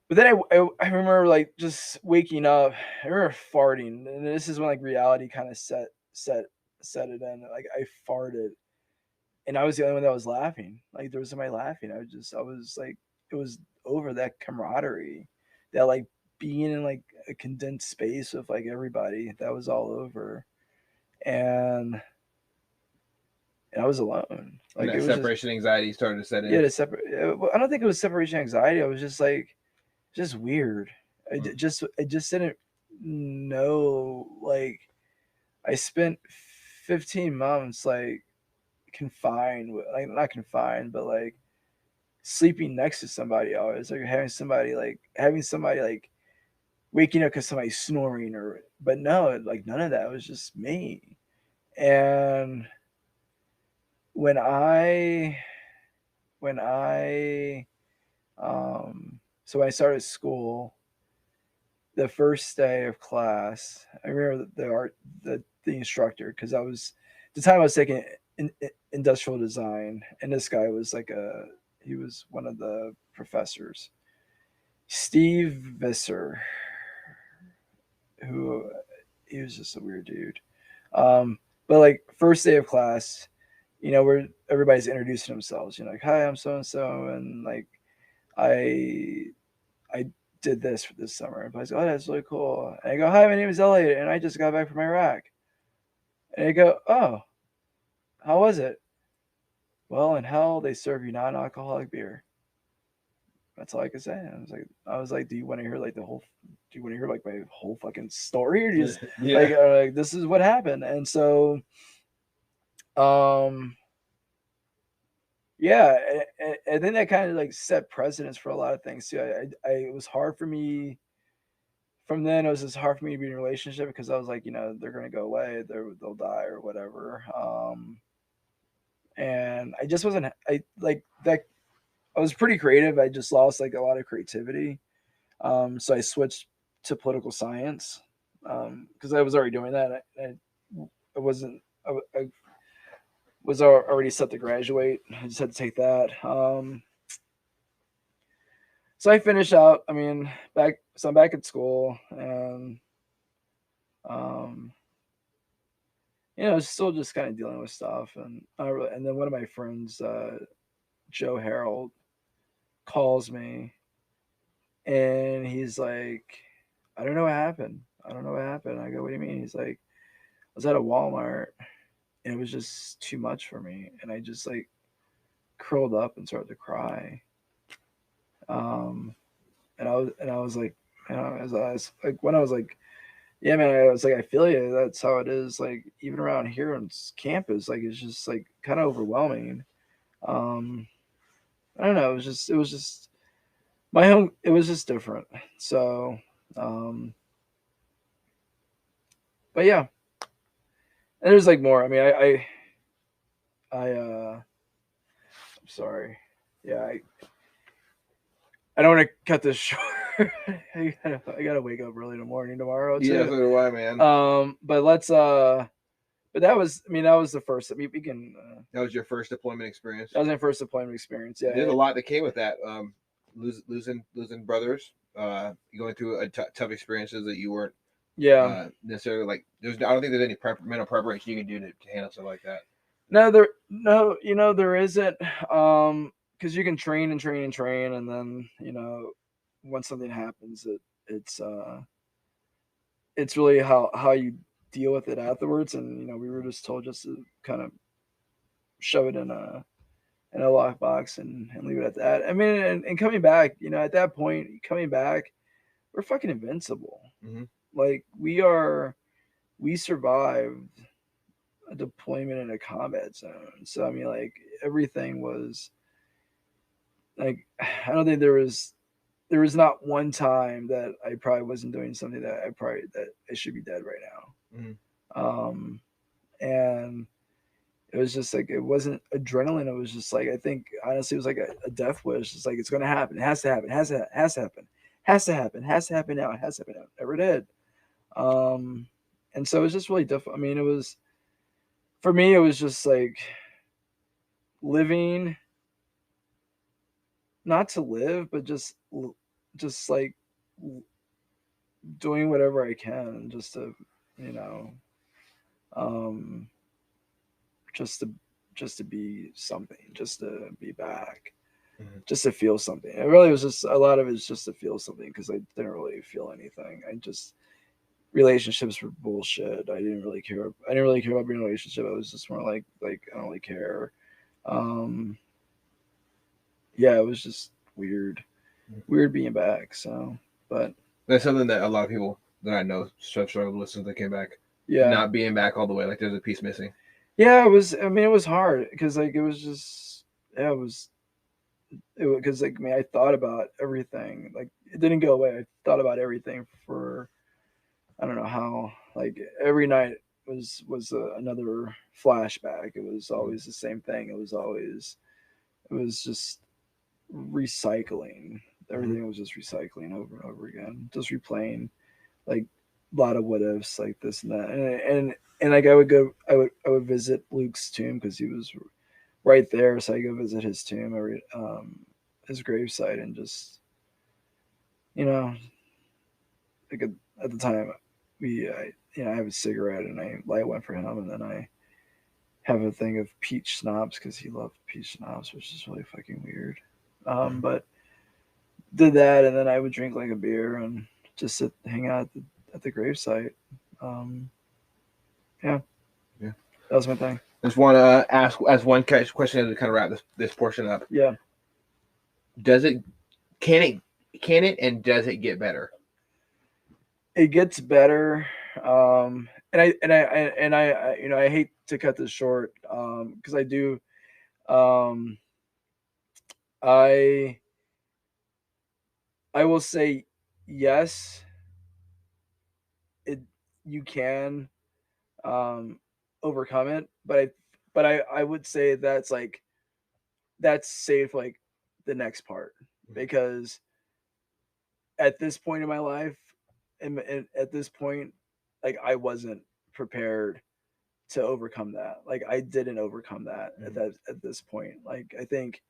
But then I remember like just waking up. I remember farting, and this is when like reality kind of set it in. Like I farted, and I was the only one that was laughing. Like there was somebody laughing. I was like, it was over, that camaraderie, that like being in like a condensed space with like everybody. That was all over, and I was alone. Like and that separation anxiety started to set in. Yeah, I don't think it was separation anxiety. I was just like, just weird. I just didn't know. Like I spent 15 months like confined, like not confined, but like sleeping next to somebody always, like having somebody like waking up because somebody's snoring, but no, like none of that. It was just me. And when I so when I started school, the first day of class, I remember the instructor, because I was at the time I was taking industrial design, and this guy was like he was one of the professors, Steve Visser, who he was just a weird dude. But like first day of class, where everybody's introducing themselves, like, hi, I'm so and so, and like I did this for this summer. And I was like, oh, that's really cool. And I go, hi, my name is Elliot, and I just got back from Iraq. And I go, oh, how was it? Well, in hell, they serve you non-alcoholic beer. That's all I could say. I was like, do you want to hear like my whole fucking story, or just like this is what happened? And so, yeah, and then that kind of like set precedence for a lot of things too. It was hard for me. From then, it was just hard for me to be in a relationship because I was like, they're gonna go away, they'll die or whatever. And I just wasn't. I like that. I was pretty creative. I just lost like a lot of creativity. So I switched to political science because I was already doing that. I wasn't. I was already set to graduate. I just had to take that. So I finished out. I'm back at school, and still just kind of dealing with stuff. And then one of my friends, Joe Harold, calls me, and he's like, I don't know what happened. I go, what do you mean? He's like, I was at a Walmart, and it was just too much for me, and I just like curled up and started to cry. And I was like, as I was like, when I was like, yeah, man, I was like, I feel you. That's how it is. Like even around here on campus, like it's just like kind of overwhelming. I don't know. It was just my home. It was just different. So, but yeah, and there's like more. I'm sorry. Yeah, I don't want to cut this short. I gotta wake up early in the morning tomorrow too. Yeah, so do I, man. But let's but that was the first. We can. That was your first deployment experience. That was my first deployment experience. Yeah, there's a lot that came with that. Losing brothers, going through tough experiences that you weren't. Yeah. Necessarily like I don't think there's any mental preparation you can do to handle stuff like that. No, there isn't. Because you can train, and then once something happens, it's really how you deal with it afterwards. And we were just told just to kind of shove it in a lockbox and leave it at that. I mean, and coming back, at that point, we're fucking invincible. Mm-hmm. Like we survived a deployment in a combat zone. So I mean, like everything was like I don't think there was not one time that I probably wasn't doing something that I should be dead right now. Mhm. And it was just like it wasn't adrenaline. It was just like I think honestly it was like a death wish. It's like it's gonna happen. It has to happen. It has to happen. Has to happen. Has to happen now. It has to happen now. Never did. And so it was just really difficult. I mean, it was for me. It was just like living, not to live, but just like doing whatever I can just to, you know, um, just to be something, just to be back, just to feel something. It really was just a lot of it is just to feel something because I didn't really feel anything. I just relationships were bullshit. I didn't really care. I didn't really care about being in a relationship. I was just more like I don't really care. Yeah, it was just weird being back. So, but that's something that a lot of people that I know struggled with since they came back. Yeah, not being back all the way. Like there's a piece missing. Yeah, it was. I mean, it was hard because like it was just. Yeah, it was because like I mean I thought about everything. Like it didn't go away. I thought about everything for I don't know how. Like every night was another flashback. It was always the same thing. It was just recycling. Everything was just recycling over and over again. Just replaying like a lot of what ifs, like this and that. And like I would visit Luke's tomb because he was right there, so I go visit his tomb, his gravesite, and just like at the time I have a cigarette and I light one for him, and then I have a thing of peach schnapps because he loved peach schnapps, which is really fucking weird. But did that, and then I would drink like a beer and just hang out at the gravesite. Yeah, that was my thing. Just want to ask as one question to kind of wrap this portion up. Yeah. Can it and does it get better? It gets better. And I hate to cut this short because I do. I will say yes. You can overcome it, but I would say that's safe like the next part because at this point in my life and at this point like I wasn't prepared to overcome that. Like I didn't overcome that at this point. Like I think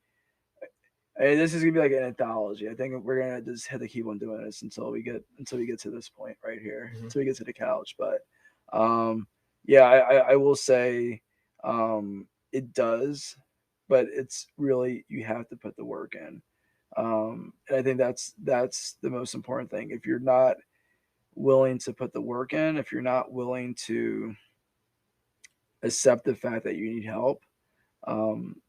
this is gonna be like an anthology. I think we're gonna just have to keep on doing this until we get to this point right here, until we get to the couch. But yeah, I will say it does, but it's really you have to put the work in. And I think that's the most important thing. If you're not willing to put the work in, if you're not willing to accept the fact that you need help,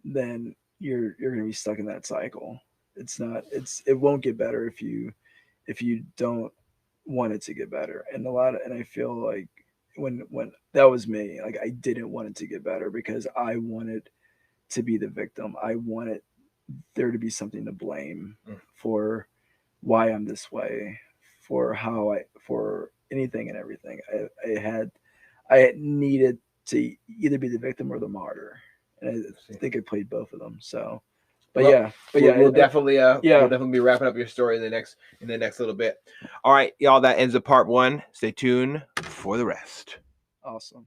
then you're going to be stuck in that cycle. It won't get better if you don't want it to get better. And I feel like when that was me, like I didn't want it to get better because I wanted to be the victim. I wanted there to be something to blame for why I'm this way, for anything and everything. I needed to either be the victim or the martyr, and I think I played both of them. So, we'll definitely be wrapping up your story in the next little bit. All right, y'all. That ends the part one. Stay tuned for the rest. Awesome.